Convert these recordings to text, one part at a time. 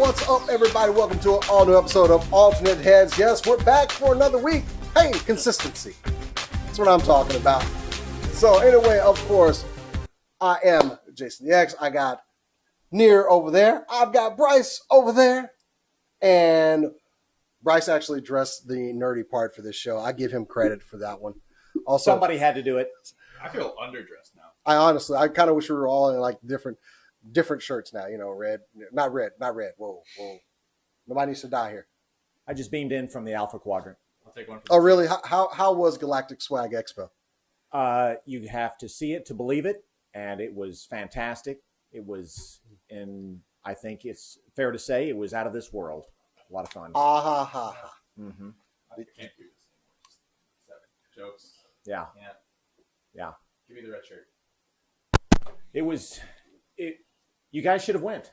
What's up, everybody? Welcome to an all-new episode of Alternate Heads. Yes, we're back for another week. Hey, consistency. That's what I'm talking about. So anyway, of course, I am Jason the X. I got Near over there. I've got Bryce over there. And Bryce actually dressed the nerdy part for this show. I give him credit for that one. Also, somebody had to do it. I feel underdressed now. I kind of wish we were all in like different shirts now. You know, not red. Whoa. Nobody needs to die here. I just beamed in from the Alpha Quadrant. I'll take one. Oh, really? How was Galactic Swag Expo? You have to see it to believe it, and it was fantastic. It was, and I think it's fair to say it was out of this world. A lot of fun. Mm-hmm. I can't do this anymore. Just 7 jokes. Yeah. Yeah. Give me the red shirt. It was. You guys should have went.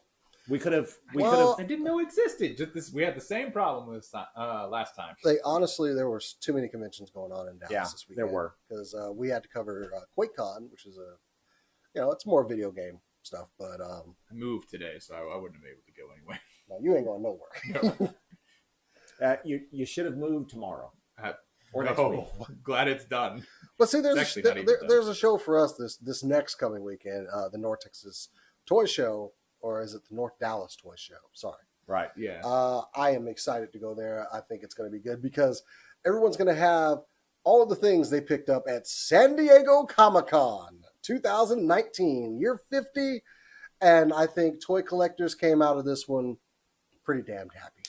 We could have. I didn't know it existed. Just this, we had the same problem with last time. Honestly, there were too many conventions going on in Dallas this weekend. There were, because we had to cover QuakeCon, which is it's more video game stuff. But I moved today, so I wouldn't have been able to go anyway. No, you ain't going nowhere. You should have moved tomorrow or next week. Glad it's done. But see, there's a show for us this next coming weekend, the North Texas Toy Show, or is it the North Dallas Toy Show? Sorry. Right. Yeah. I am excited to go there. I think it's going to be good because everyone's going to have all of the things they picked up at San Diego Comic-Con 2019, year 50. And I think toy collectors came out of this one pretty damn happy.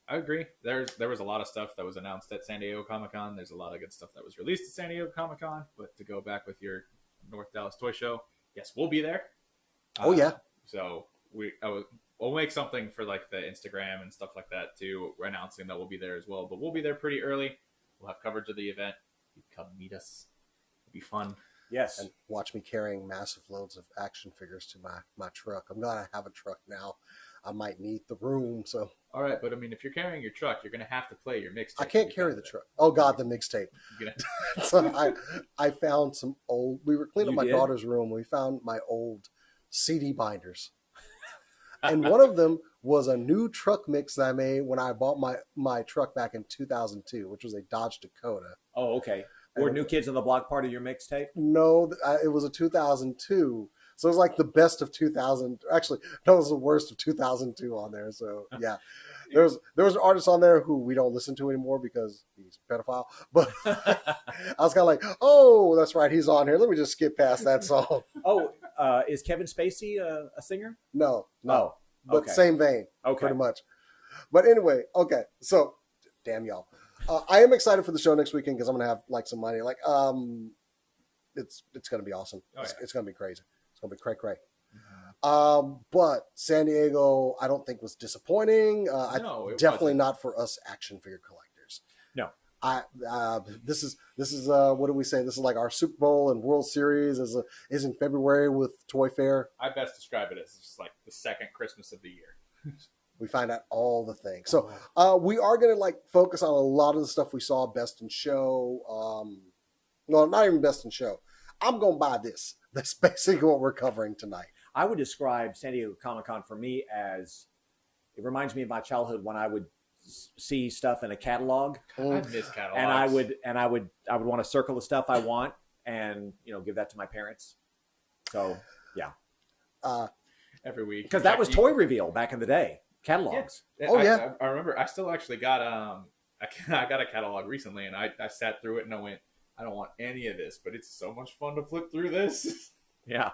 I agree. There was a lot of stuff that was announced at San Diego Comic-Con. There's a lot of good stuff that was released at San Diego Comic-Con. But to go back with your North Dallas Toy Show, yes, we'll be there. Oh, yeah. So we'll make something for like the Instagram and stuff like that too. We're announcing that we'll be there as well. But we'll be there pretty early. We'll have coverage of the event. You come meet us. It'll be fun. Yes. And watch me carrying massive loads of action figures to my truck. I'm glad I have a truck now. I might need the room. So all right, but I mean, if you're carrying your truck, you're gonna have to play your mixtape. I can't carry the truck. Oh God, the mixtape. So I found some old. We were cleaning up my daughter's room. We found my old CD binders, and one of them was a new truck mix that I made when I bought my truck back in 2002, which was a Dodge Dakota. Oh, okay. Were New Kids on the Block part of your mixtape? No, it was a 2002. So it was like the best of 2000. Actually, no, it was the worst of 2002 on there. So yeah, there was an artist on there who we don't listen to anymore because he's a pedophile. But I was kind of like, oh, that's right, he's on here. Let me just skip past that song. Oh, is Kevin Spacey a singer? No. Oh, but okay. Same vein, okay, pretty much. But anyway, okay. So, damn y'all, I am excited for the show next weekend because I'm gonna have like some money. Like, it's gonna be awesome. It's gonna be crazy. It's gonna be cray. But San Diego, I don't think was disappointing. No, definitely wasn't. not for us action figure collectors. No. This is what do we say? This is like our Super Bowl and World Series is in February with Toy Fair. I best describe it as just like the second Christmas of the year. We find out all the things. So we are going to like focus on a lot of the stuff we saw best in show. No, not even best in show. I'm going to buy this. That's basically what we're covering tonight. I would describe San Diego Comic-Con for me as it reminds me of my childhood when I would see stuff in a catalog. I miss catalogs. And I would want to circle the stuff I want and give that to my parents. So yeah. Every week. Because that was toy reveal back in the day. Catalogs. Yeah. Oh yeah. I remember I still actually got I got a catalog recently and I sat through it and I went, I don't want any of this, but it's so much fun to flip through this. Yeah.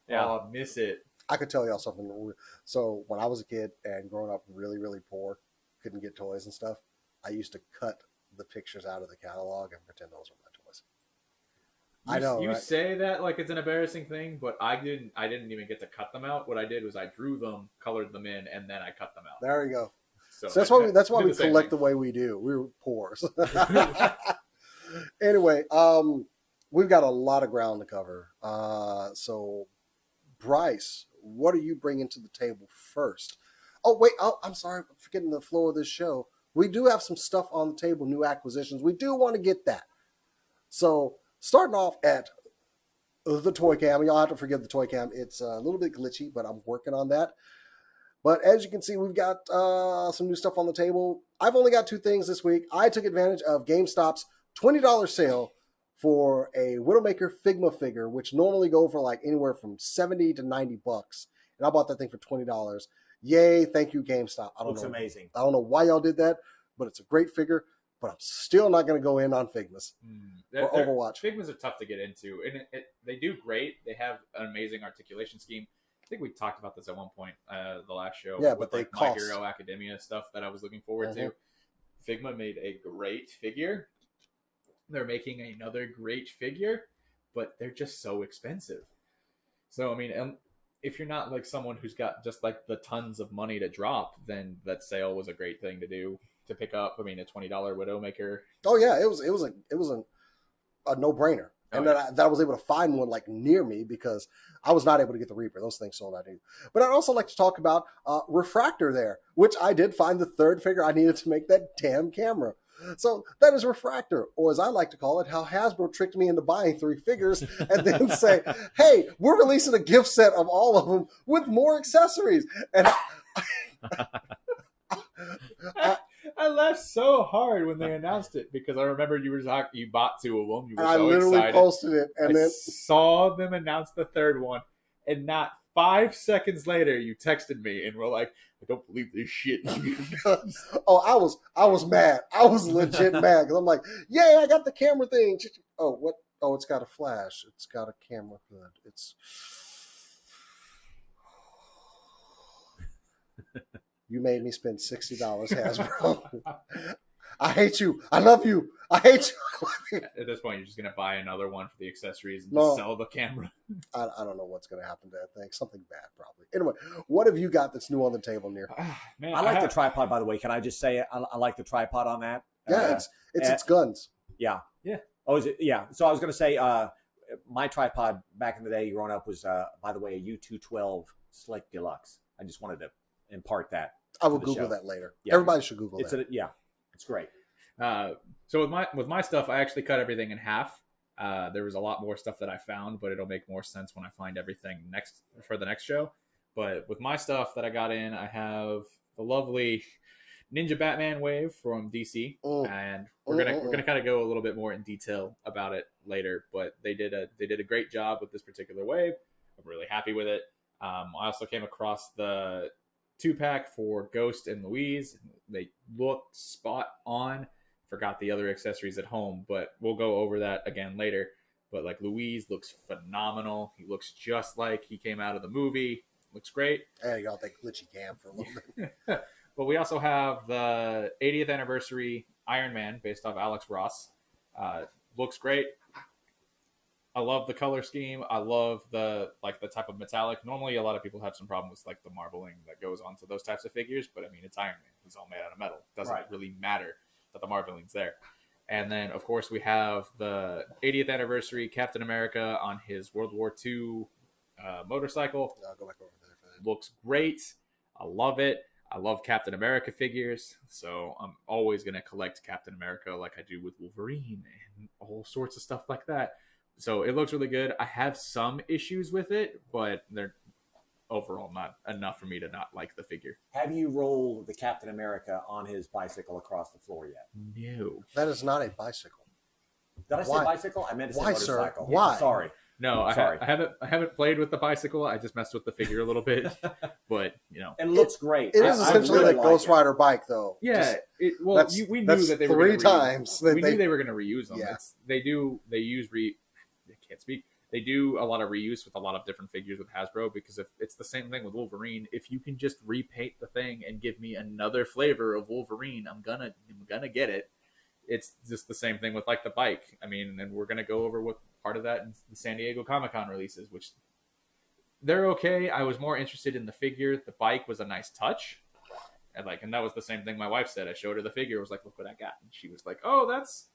Oh, I miss it. I could tell y'all something. So when I was a kid and growing up really, really poor, couldn't get toys and stuff, I used to cut the pictures out of the catalog and pretend those were my toys. I know. You right? say that like it's an embarrassing thing, but I didn't even get to cut them out. What I did was I drew them, colored them in, and then I cut them out. There you go. So that's why we collect the way we do. We were poor. Anyway, we've got a lot of ground to cover. So, Bryce, what are you bringing to the table first? Oh, wait. Oh, I'm sorry. I'm forgetting the flow of this show. We do have some stuff on the table, new acquisitions. We do want to get that. So, starting off at the toy cam. Y'all have to forgive the toy cam. It's a little bit glitchy, but I'm working on that. But as you can see, we've got some new stuff on the table. I've only got 2 things this week. I took advantage of GameStop's $20 sale for a Widowmaker Figma figure, which normally go for like anywhere from 70 to 90 bucks. And I bought that thing for $20. Yay, thank you, GameStop. I don't Looks know. amazing. I don't know why y'all did that, but it's a great figure. But I'm still not going to go in on Figmas or Overwatch. Figmas are tough to get into, and they do great. They have an amazing articulation scheme. I think we talked about this at one point, the last show. Yeah, with but they like My cost. Hero Academia stuff that I was looking forward to. Figma made a great figure. They're making another great figure, but they're just so expensive. So I mean, if you're not like someone who's got just like the tons of money to drop, then that sale was a great thing to do to pick up. I mean, a $20 Widowmaker. Oh yeah, it was a no brainer, and then I was able to find one like near me because I was not able to get the Reaper. Those things sold out. But I'd also like to talk about Refractor there, which I did find the 3rd figure I needed to make that damn camera. So that is Refractor, or as I like to call it, how Hasbro tricked me into buying 3 figures and then say, "Hey, we're releasing a gift set of all of them with more accessories." And I laughed so hard when they announced it because I remember you bought 2 of them. You were I so literally excited. posted it, and I then saw them announce the 3rd one, and not 5 seconds later, you texted me and were like, "I don't believe this shit." oh, I was mad. I was legit mad because I'm like, "Yay, I got the camera thing." Oh, what? Oh, it's got a flash. It's got a camera hood. It's. You made me spend $60, Hasbro. I hate you. I love you. I hate you. At this point, you're just gonna buy another one for the accessories and No. just sell the camera. I don't know what's going to happen to that thing. Something bad, probably. Anyway, what have you got that's new on the table, Near? Man, I like the tripod, by the way. Can I just say I like the tripod on that? Yeah, it's guns. Yeah. Yeah. Oh, is it? Yeah. So I was going to say my tripod back in the day growing up was, by the way, a U212 Slick Deluxe. I just wanted to impart that. I will the Google show. that later. Yeah. Everybody should Google that. It's great. So with my stuff, I actually cut everything in half. There was a lot more stuff that I found, but it'll make more sense when I find everything for the next show. But with my stuff that I got in, I have the lovely Ninja Batman wave from DC, and we're gonna kind of go a little bit more in detail about it later. But they did a great job with this particular wave. I'm really happy with it. I also came across the 2-pack for Ghost and Louise. They look spot on. Forgot the other accessories at home, but we'll go over that again later. But like Louise looks phenomenal. He looks just like he came out of the movie. Looks great. Hey, you got that glitchy cam for a little bit. But we also have the 80th anniversary Iron Man based off Alex Ross. Looks great. I love the color scheme. I love the type of metallic. Normally, a lot of people have some problem with like the marbling that goes onto those types of figures, but I mean, it's Iron Man. He's all made out of metal. It doesn't really matter that the marbling's there. And then, of course, we have the 80th anniversary Captain America on his World War II motorcycle. I'll go back over there for that. Looks great. I love it. I love Captain America figures, so I'm always going to collect Captain America like I do with Wolverine and all sorts of stuff like that. So it looks really good. I have some issues with it, but they're overall not enough for me to not like the figure. Have you rolled the Captain America on his bicycle across the floor yet? No. That is not a bicycle. Did I say Why? bicycle? I meant to say Why, sir? motorcycle. Why? Sorry. No, Sorry. I haven't played with the bicycle. I just messed with the figure a little bit, but It looks great. It is I essentially really like like Ghost it. Rider bike, though. yeah. That's- We knew that's that they were 3 gonna times that we they- knew they were going to reuse them. Yeah. They can't speak. They do a lot of reuse with a lot of different figures with Hasbro because if it's the same thing with Wolverine, if you can just repaint the thing and give me another flavor of Wolverine, I'm gonna get it. It's just the same thing with like the bike. I mean, and we're gonna go over what part of that in the San Diego Comic-Con releases, which they're okay. I was more interested in the figure. The bike was a nice touch. And that was the same thing my wife said. I showed her the figure. I was like, look what I got. And she was like, oh, that's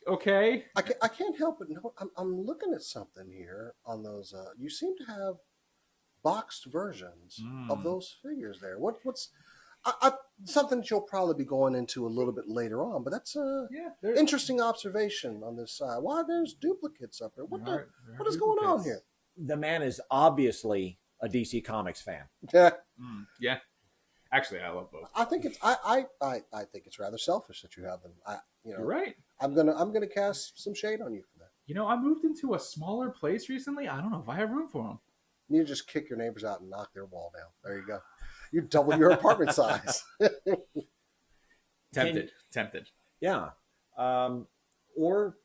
okay. I can't help but know. I'm looking at something here on those. You seem to have boxed versions of those figures there. What's something that you'll probably be going into a little bit later on, but that's a interesting observation on this side. Why there's duplicates up there? What is going on here? The man is obviously a DC Comics fan. Yeah. Yeah. Actually, I love both. I think it's I think it's rather selfish that you have them. You're right. I'm gonna cast some shade on you for that. You know, I moved into a smaller place recently. I don't know if I have room for them. You need to just kick your neighbors out and knock their wall down. There you go. You double your apartment size. Tempted. Yeah. Or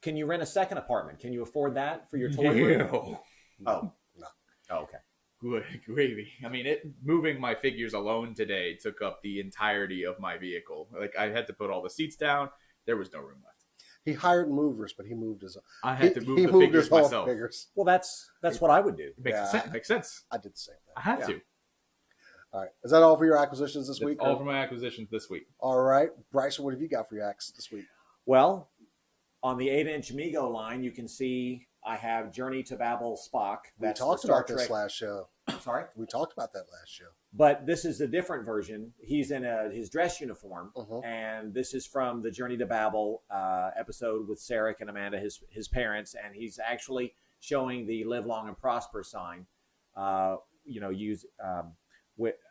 can you rent a second apartment? Can you afford that for your toy room? Ew. Oh. No. Oh, okay. Good gravy. I mean, moving my figures alone today took up the entirety of my vehicle. Like, I had to put all the seats down. There was no room left. He hired movers, but he moved his. I had to move he the moved figures his own myself. figures. Well, that's what I would do. It makes Yeah. sense. It makes sense. I did the same I thing. have to. All right. Is that all for your acquisitions this That's week? all for my acquisitions this week. All right, Bryson, what have you got for your acts this week? Well, on the 8-inch Mego line, you can see I have Journey to Babel Spock. We That's the talked Star about this Trek- last show. Sorry, We talked about that last show. but this is a different version. He's in his dress uniform, Mhm. and this is from the Journey to Babel episode with Sarek and Amanda, his parents, and he's actually showing the "Live Long and Prosper" sign.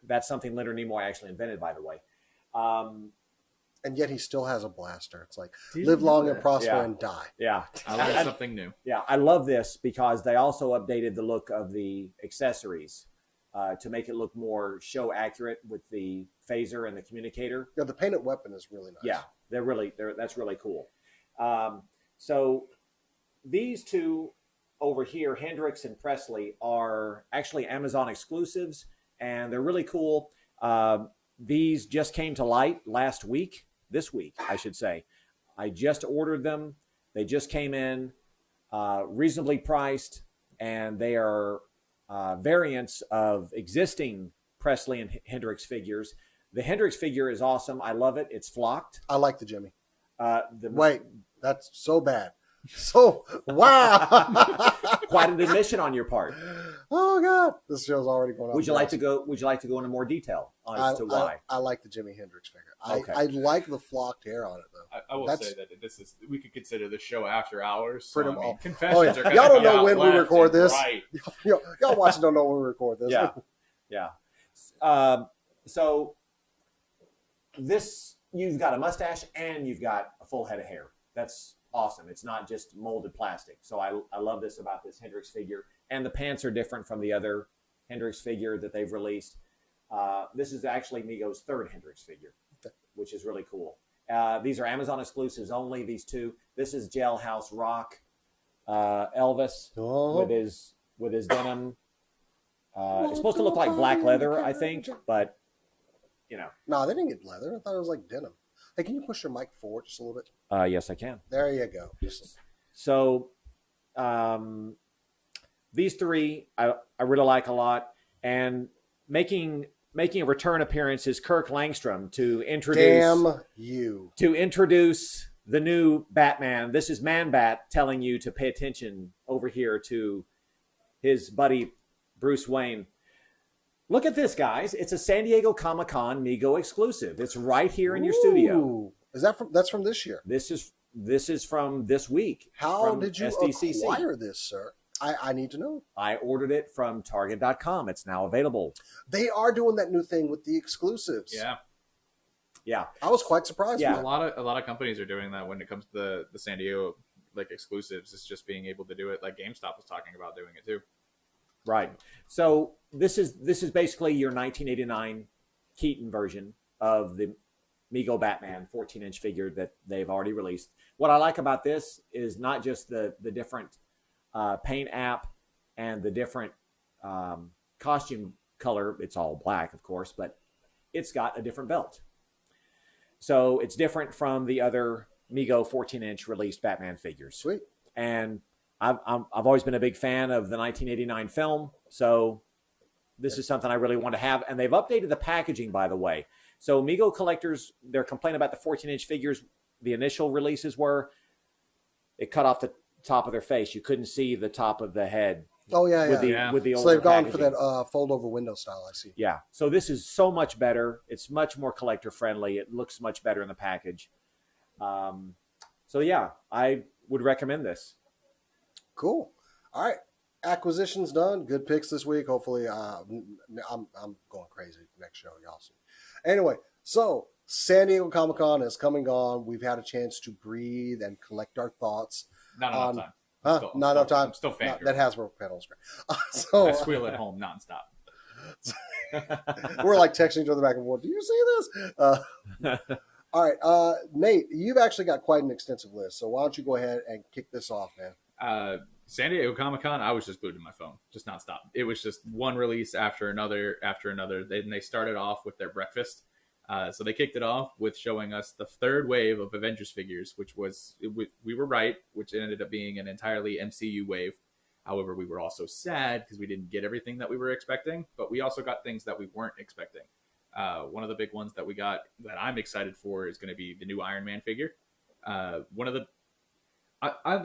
That's something Leonard Nimoy actually invented, by the way. And yet he still has a blaster. It's like Didn't live know long that. and prosper Yeah. and die. Yeah, I learned something new. Yeah, I love this because they also updated the look of the accessories to make it look more show accurate with the phaser and the communicator. Yeah, the painted weapon is really nice. Yeah, that's really cool. So these two over here, Hendrix and Presley, are actually Amazon exclusives, and they're really cool. These just came to light this week, I should say. I just ordered them. They just came in, reasonably priced, and they are variants of existing Presley and Hendrix figures. The Hendrix figure is awesome. I love it. It's flocked. I like the Jimmy. The Wait, that's so bad. So, wow. Quite an admission on your part. Oh, God. This show's already going on. Would you like to go into more detail as to why? I like the Jimi Hendrix figure. Okay. I like the flocked hair on it, though. I will That's- say that we could consider the show after hours. So, Pretty I mean, well. confessions Oh, yeah. are gonna Y'all don't come know out when we left record and this. right. Y'all watching don't know when we record this. Yeah. So this, you've got a mustache and you've got a full head of hair. That's awesome. It's not just molded plastic. So I love this about this Hendrix figure. And the pants are different from the other Hendrix figure that they've released. This is actually Mego's third Hendrix figure, which is really cool. These are Amazon exclusives only, these two. This is Jailhouse Rock Elvis Oh. with his denim. It's supposed to look like black leather, I think, but No, they didn't get leather. I thought it was like denim. Hey, can you push your mic forward just a little bit? yes, I can. There you go. So these three I really like a lot, and making a return appearance is Kirk Langstrom to Damn you. introduce the new Batman. This is Man Bat telling you to pay attention over here to his buddy Bruce Wayne. Look at this, guys. It's a San Diego Comic-Con Mego exclusive. It's right here in your studio. Ooh. Is that that's from this year? This is from this week. How from did you SDCC. acquire this, sir? I need to know. I ordered it from Target.com. It's now available. They are doing that new thing with the exclusives. Yeah, Yeah. I was quite surprised. Yeah. with a lot of companies are doing that when it comes to the San Diego like exclusives. It's just being able to do it. Like GameStop was talking about doing it too. Right. So this is basically your 1989 Keaton version of the Mego Batman 14-inch figure that they've already released. What I like about this is not just the different paint app and the different costume color. It's all black, of course, but it's got a different belt. So it's different from the other Mego 14-inch released Batman figures. Sweet. And I've always been a big fan of the 1989 film, so this is something I really want to have. And they've updated the packaging, by the way. So Mego collectors, they're complaining about the 14-inch figures. The initial releases were it cut off the top of their face. You couldn't see the top of the head Oh, yeah, with yeah. the So older they've gone packaging. for that fold-over window style, I see. Yeah. So this is so much better. It's much more collector friendly. It looks much better in the package. So yeah, I would recommend this. Cool. All right. acquisitions done. Good picks this week. Hopefully, I'm going crazy next show, y'all see. Anyway, so San Diego Comic-Con has come and gone. We've had a chance to breathe and collect our thoughts. Not enough time. Not enough time. I'm still fangirling. That Hasbro panel is great. So I squeal at home nonstop. we're like texting each other back and forth. Do you see this? All right, Nate, you've actually got quite an extensive list. So why don't you go ahead and kick this off, man? San Diego Comic-Con, I was just glued to my phone, just nonstop. It was just one release after another after another. They started off with their breakfast. So they kicked it off with showing us the third wave of Avengers figures, which was, we were right, which ended up being an entirely MCU wave. However, we were also sad because we didn't get everything that we were expecting, but we also got things that we weren't expecting. One of the big ones that we got that I'm excited for is going to be the new Iron Man figure. I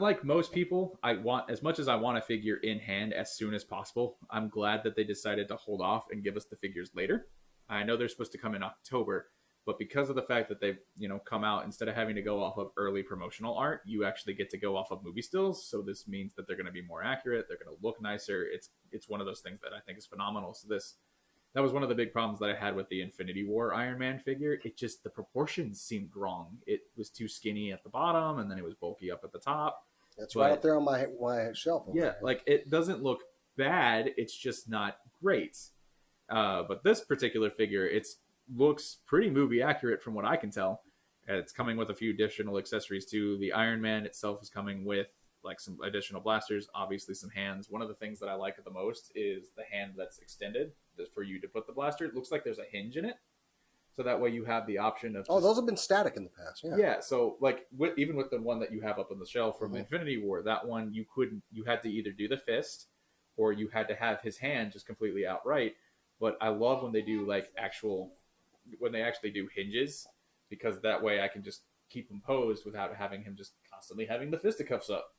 like most people, I want, as much as I want a figure in hand as soon as possible, I'm glad that they decided to hold off and give us the figures later. I know they're supposed to come in October, but because of the fact that they've, come out, instead of having to go off of early promotional art, you actually get to go off of movie stills. So this means that they're going to be more accurate. They're going to look nicer. It's one of those things that I think is phenomenal. So that was one of the big problems that I had with the Infinity War Iron Man figure. It just, the proportions seemed wrong. It was too skinny at the bottom, and then it was bulky up at the top. That's right up there on my shelf. Yeah, like, it doesn't look bad. It's just not great. But this particular figure, it looks pretty movie accurate from what I can tell. It's coming with a few additional accessories too. The Iron Man itself is coming with like some additional blasters, obviously some hands. One of the things that I like the most is the hand that's extended for you to put the blaster. It looks like there's a hinge in it, so that way you have the option of those have been static in the past. Yeah, so like even with the one that you have up on the shelf from Infinity War, that one you had to either do the fist or you had to have his hand just completely outright. But I love when they do when they actually do hinges, because that way I can just keep him posed without having him just constantly having the fisticuffs up.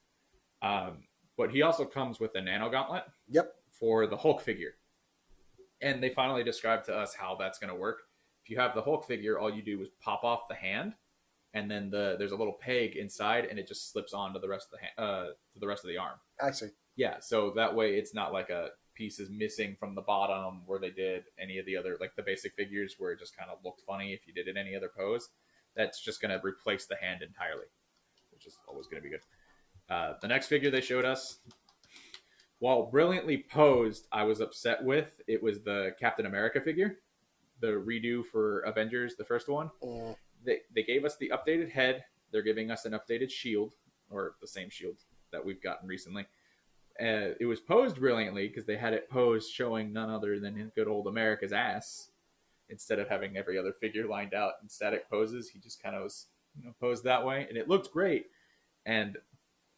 But he also comes with a nano gauntlet. Yep. For the Hulk figure. And they finally described to us how that's going to work. If you have the Hulk figure, all you do is pop off the hand, and then there's a little peg inside, and it just slips on to the rest of the arm. I see. Yeah, so that way it's not like a piece is missing from the bottom where they did any of the other, like the basic figures where it just kind of looked funny if you did it any other pose. That's just going to replace the hand entirely, which is always going to be good. The next figure they showed us, while brilliantly posed, I was upset with. It was the Captain America figure, the redo for Avengers, the first one. They gave us the updated head. They're giving us an updated shield, or the same shield that we've gotten recently. It was posed brilliantly because they had it posed showing none other than good old America's ass. Instead of having every other figure lined out in static poses, he just kind of was posed that way, and it looked great.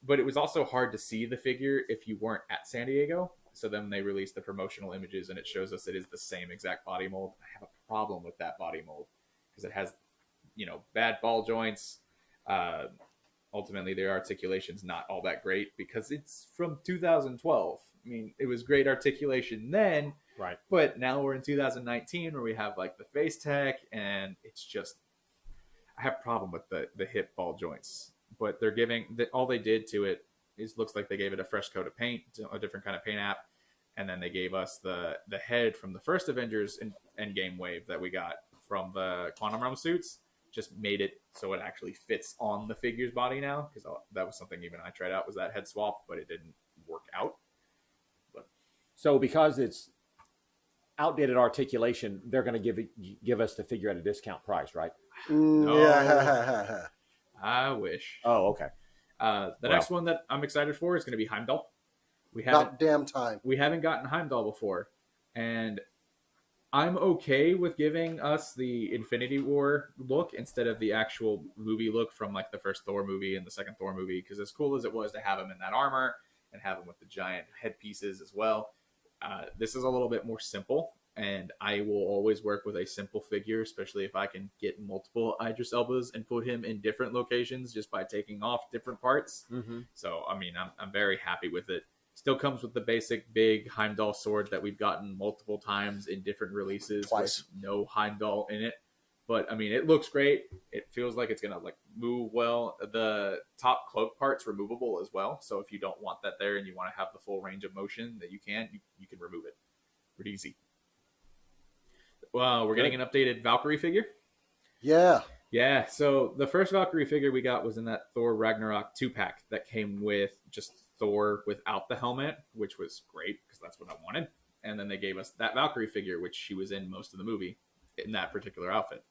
But it was also hard to see the figure if you weren't at San Diego. So then they released the promotional images, and it shows us it is the same exact body mold. I have a problem with that body mold because it has, bad ball joints. Ultimately, their articulation's not all that great because it's from 2012. I mean, it was great articulation then, right? But now we're in 2019 where we have like the face tech, and it's just, I have a problem with the hip ball joints. But they're all they did to it is looks like they gave it a fresh coat of paint, a different kind of paint app, and then they gave us the head from the first Avengers Endgame wave that we got from the Quantum Realm suits. Just made it so it actually fits on the figure's body now, because that was something even I tried out, was that head swap, but it didn't work out. So because it's outdated articulation, they're going to give us the figure at a discount price, right? No. Yeah. I wish. Oh, okay. The next one that I'm excited for is going to be Heimdall. About damn time. We haven't gotten Heimdall before, and I'm okay with giving us the Infinity War look instead of the actual movie look from like the first Thor movie and the second Thor movie, because as cool as it was to have him in that armor and have him with the giant headpieces as well, this is a little bit more simple. And I will always work with a simple figure, especially if I can get multiple Idris Elbas and put him in different locations just by taking off different parts. Mm-hmm. So, I mean, I'm very happy with it. Still comes with the basic big Heimdall sword that we've gotten multiple times in different releases. Twice. With no Heimdall in it. But I mean, it looks great. It feels like it's gonna like move well. The top cloak part's removable as well. So if you don't want that there and you want to have the full range of motion that you can remove it. Pretty easy. Well, we're getting an updated Valkyrie figure. Yeah. Yeah, so the first Valkyrie figure we got was in that Thor Ragnarok 2-pack that came with just Thor without the helmet, which was great because that's what I wanted. And then they gave us that Valkyrie figure, which she was in most of the movie in that particular outfit.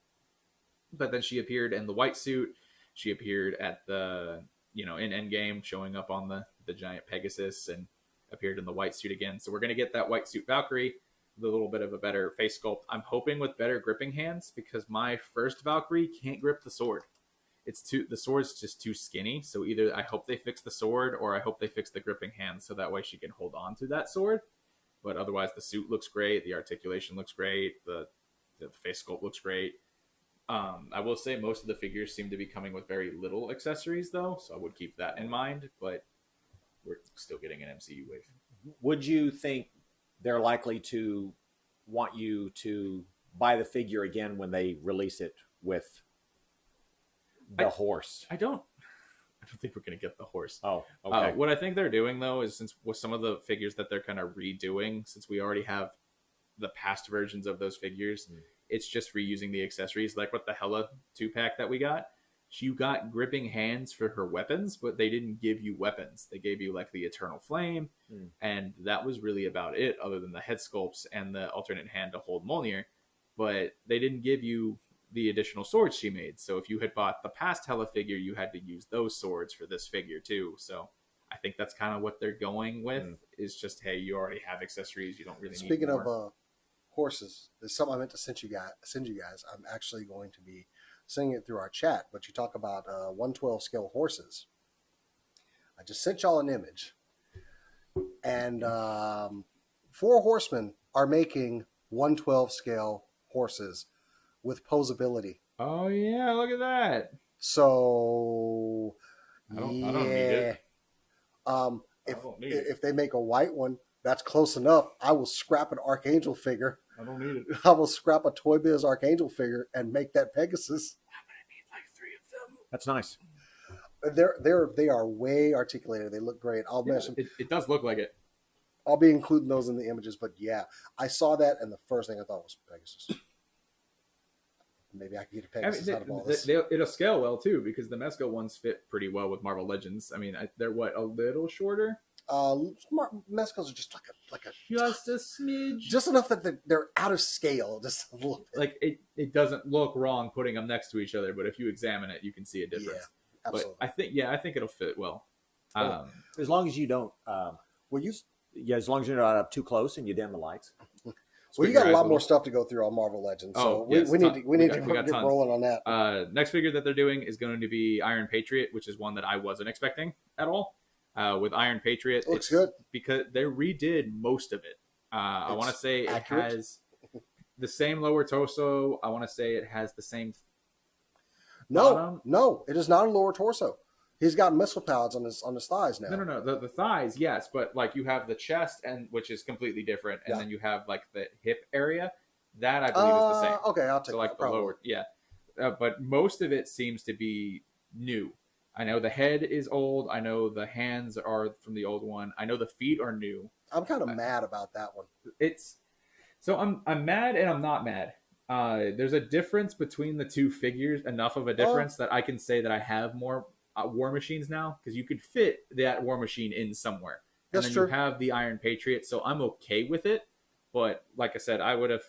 But then she appeared in the white suit. She appeared at the, in Endgame, showing up on the giant Pegasus, and appeared in the white suit again. So we're going to get that white suit Valkyrie, the little bit of a better face sculpt. I'm hoping with better gripping hands because my first Valkyrie can't grip the sword. The sword's just too skinny. So either I hope they fix the sword or I hope they fix the gripping hands so that way she can hold on to that sword. But otherwise, the suit looks great. The articulation looks great. The face sculpt looks great. I will say most of the figures seem to be coming with very little accessories, though, so I would keep that in mind. But we're still getting an MCU wave. Would you think they're likely to want you to buy the figure again when they release it with the horse? I don't think we're going to get the horse. Oh, okay. What I think they're doing, though, is since with some of the figures that they're kind of redoing, since we already have the past versions of those figures, it's just reusing the accessories. Like with the Hela 2-pack that we got, you got gripping hands for her weapons, but they didn't give you weapons. They gave you like the Eternal Flame, and that was really about it, other than the head sculpts and the alternate hand to hold Mjolnir. But they didn't give you the additional swords she made. So if you had bought the past Hela figure, you had to use those swords for this figure too. So I think that's kind of what they're going with, is just, hey, you already have accessories. You don't really need more. Speaking of horses, there's something I meant to send you guys. I'm actually going to be sending it through our chat, but you talk about 112 scale horses. I just sent y'all an image, and 4 Horsemen are making 112 scale horses with posability. Oh yeah, look at that. So I don't need it. If they make a white one, that's close enough. I will scrap an Archangel figure. I don't need it. I will scrap a Toy Biz Archangel figure and make that Pegasus. I'm gonna need like 3 of them. That's nice. They are way articulated. They look great. I'll mention. It does look like it. I'll be including those in the images. But yeah, I saw that, and the first thing I thought was Pegasus. Maybe I can get a Pegasus out of all this. It'll scale well too because the Mezco ones fit pretty well with Marvel Legends. I mean, they're a little shorter. Mezcos are just like a Just a smidge. just enough that they're out of scale. Just a little bit. Like it doesn't look wrong putting them next to each other, but if you examine it, you can see a difference. Yeah, absolutely. But I think it'll fit well. As long as you don't, as long as you're not up too close and you dim the lights. Well, you got a lot more stuff to go through on Marvel Legends, so we need to get rolling on that. Next figure that they're doing is going to be Iron Patriot, which is one that I wasn't expecting at all. With Iron Patriot, looks good because they redid most of it. I want to say accurate. It has the same lower torso. I want to say it has the same. No, it is not a lower torso. He's got missile pads on his thighs now. No. The thighs, yes, but like you have the chest, and which is completely different, and then you have like the hip area. That I believe is the same. Okay, I'll take like that. The lower, yeah. But most of it seems to be new. I know the head is old. I know the hands are from the old one. I know the feet are new. I'm kind of mad about that one. I'm mad and I'm not mad. There's a difference between the two figures, enough of a difference that I can say that I have more War Machines now, because you could fit that War Machine in somewhere. And That's then true. You have the Iron Patriot, so I'm okay with it. But like I said, I would have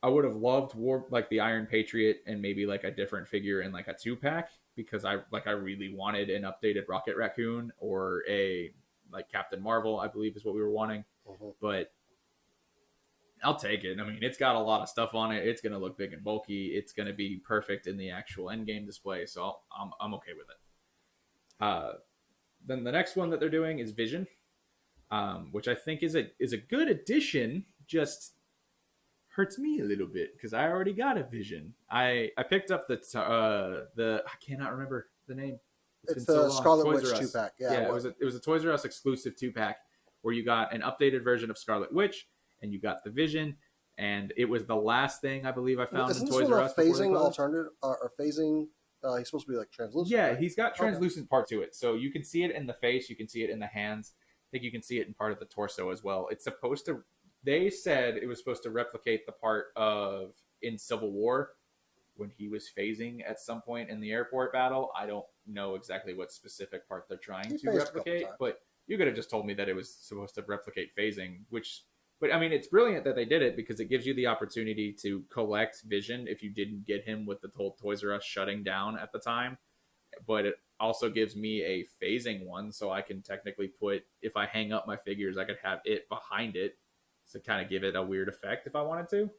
loved the Iron Patriot and maybe like a different figure in like a 2-pack, because I really wanted an updated Rocket Raccoon or a like Captain Marvel, I believe is what we were wanting. But I'll take it. I mean, it's got a lot of stuff on it. It's going to look big and bulky. It's going to be perfect in the actual endgame display, so I'm okay with it. Then the next one that they're doing is Vision, which I think is a good addition. Just hurts me a little bit because I already got a Vision. I picked up the I cannot remember the name. It's the Scarlet Witch 2-pack. Yeah, it was a Toys R Us exclusive 2-pack where you got an updated version of Scarlet Witch and you got the Vision, and it was the last thing I believe I found Isn't in this Toys one R a Us. Before they phasing closed. alternative or phasing? He's supposed to be like translucent. Yeah, right? he's got Okay. translucent part to it, so you can see it in the face, you can see it in the hands. I think you can see it in part of the torso as well. It's supposed to. They said it was supposed to replicate the part of in Civil War when he was phasing at some point in the airport battle. I don't know exactly what specific part they're trying He to phased a couple replicate, times. but you could have just told me that it was supposed to replicate phasing, which. But I mean, it's brilliant that they did it because it gives you the opportunity to collect Vision if you didn't get him with the whole Toys R Us shutting down at the time. But it also gives me a phasing one, so I can technically put, if I hang up my figures, I could have it behind it to kind of give it a weird effect if I wanted to.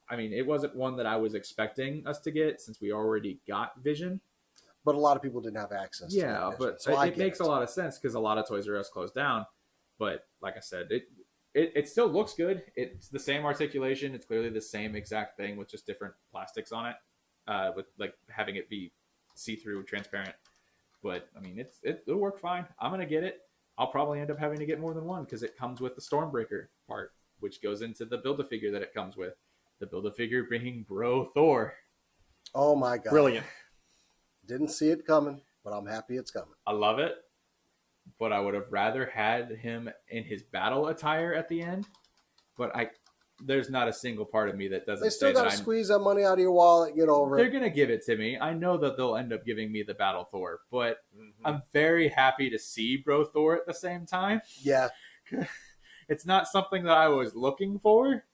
I mean, it wasn't one that I was expecting us to get since we already got Vision. But a lot of people didn't have access. Yeah, to that but vision, so it makes a lot of sense because a lot of Toys R Us closed down. But like I said, it still looks good. It's the same articulation. It's clearly the same exact thing with just different plastics on it, with like having it be see-through, transparent. But I mean, it'll work fine. I'm gonna get it. I'll probably end up having to get more than one because it comes with the Stormbreaker part, which goes into the Build-A-Figure that it comes with. The Build-A-Figure being Bro Thor. Oh my god! Brilliant. Didn't see it coming, but I'm happy it's coming. I love it, but I would have rather had him in his battle attire at the end. But there's not a single part of me that doesn't They still say got that to squeeze that money out of your wallet. Get over they're it. gonna give it to me. I know that they'll end up giving me the Battle Thor, but Mm-hmm. I'm very happy to see Bro Thor at the same time. Yeah, It's not something that I was looking for,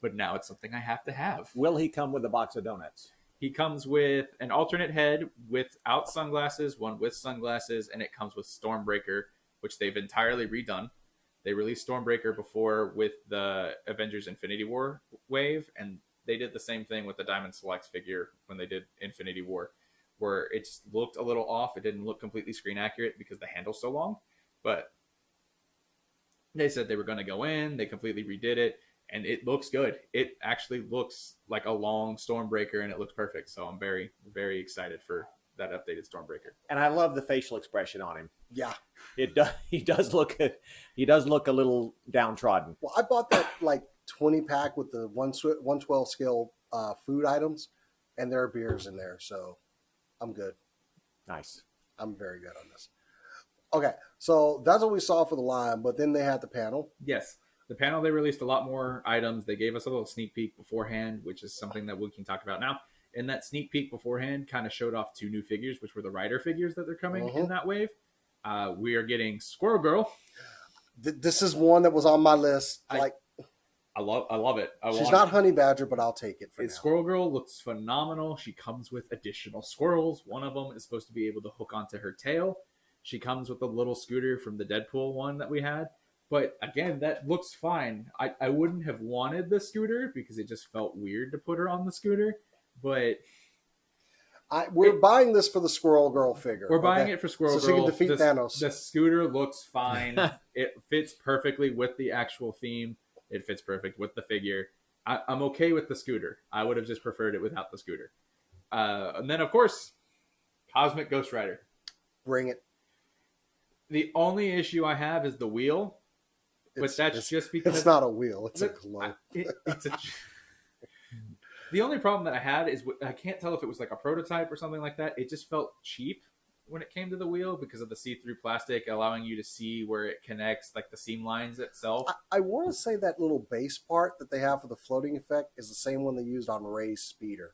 but now it's something I have to have. Will he come with a box of donuts? He comes with an alternate head without sunglasses, one with sunglasses, and it comes with Stormbreaker, which they've entirely redone. They released Stormbreaker before with the Avengers Infinity War wave, and they did the same thing with the Diamond Select figure when they did Infinity War, where it just looked a little off. It didn't look completely screen accurate because the handle's so long, but they said they were going to go in. They completely redid it, and it looks good. It actually looks like a long Stormbreaker, and it looks perfect. So I'm very, very excited for that updated Stormbreaker. And I love the facial expression on him. yeah. It does. He does look a little downtrodden. Well, I bought that like 20 pack with the 112 scale food items, and there are beers in there, so I'm good. Nice. I'm very good on this. Okay, so that's what we saw for the line, but then they had the panel. Yes, the panel, they released a lot more items. They gave us a little sneak peek beforehand, which is something that we can talk about now. And that sneak peek beforehand kind of showed off 2 new figures, which were the Rider figures that they're coming in that wave. We are getting Squirrel Girl. This is one that was on my list. I love it. She's not Honey Badger, but I'll take it for now. Squirrel Girl looks phenomenal. She comes with additional squirrels. One of them is supposed to be able to hook onto her tail. She comes with a little scooter from the Deadpool one that we had. But again, that looks fine. I wouldn't have wanted the scooter because it just felt weird to put her on the scooter. But we're buying this for the Squirrel Girl figure. we're buying it for Squirrel So Girl. she can defeat Thanos. The scooter looks fine. It fits perfectly with the actual theme. It fits perfect with the figure. I'm okay with the scooter. I would have just preferred it without the scooter. And then, of course, Cosmic Ghost Rider. Bring it. The only issue I have is the wheel, but that's just because it's not a wheel; it's a globe. The only problem that I had is I can't tell if it was like a prototype or something like that. It just felt cheap when it came to the wheel because of the see-through plastic, allowing you to see where it connects, like the seam lines itself. I want to say that little base part that they have for the floating effect is the same one they used on Ray's speeder.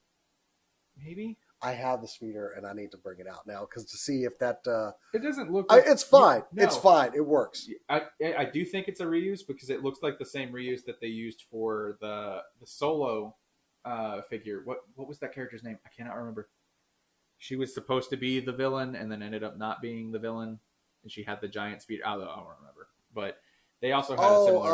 Maybe I have the speeder and I need to bring it out now because to see if that. it doesn't look. Like, it's fine. No. It's fine. It works. I do think it's a reuse because it looks like the same reuse that they used for the Solo figure. What was that character's name? I cannot remember. She was supposed to be the villain and then ended up not being the villain, and she had the giant speed. I don't remember, but they also had a similar.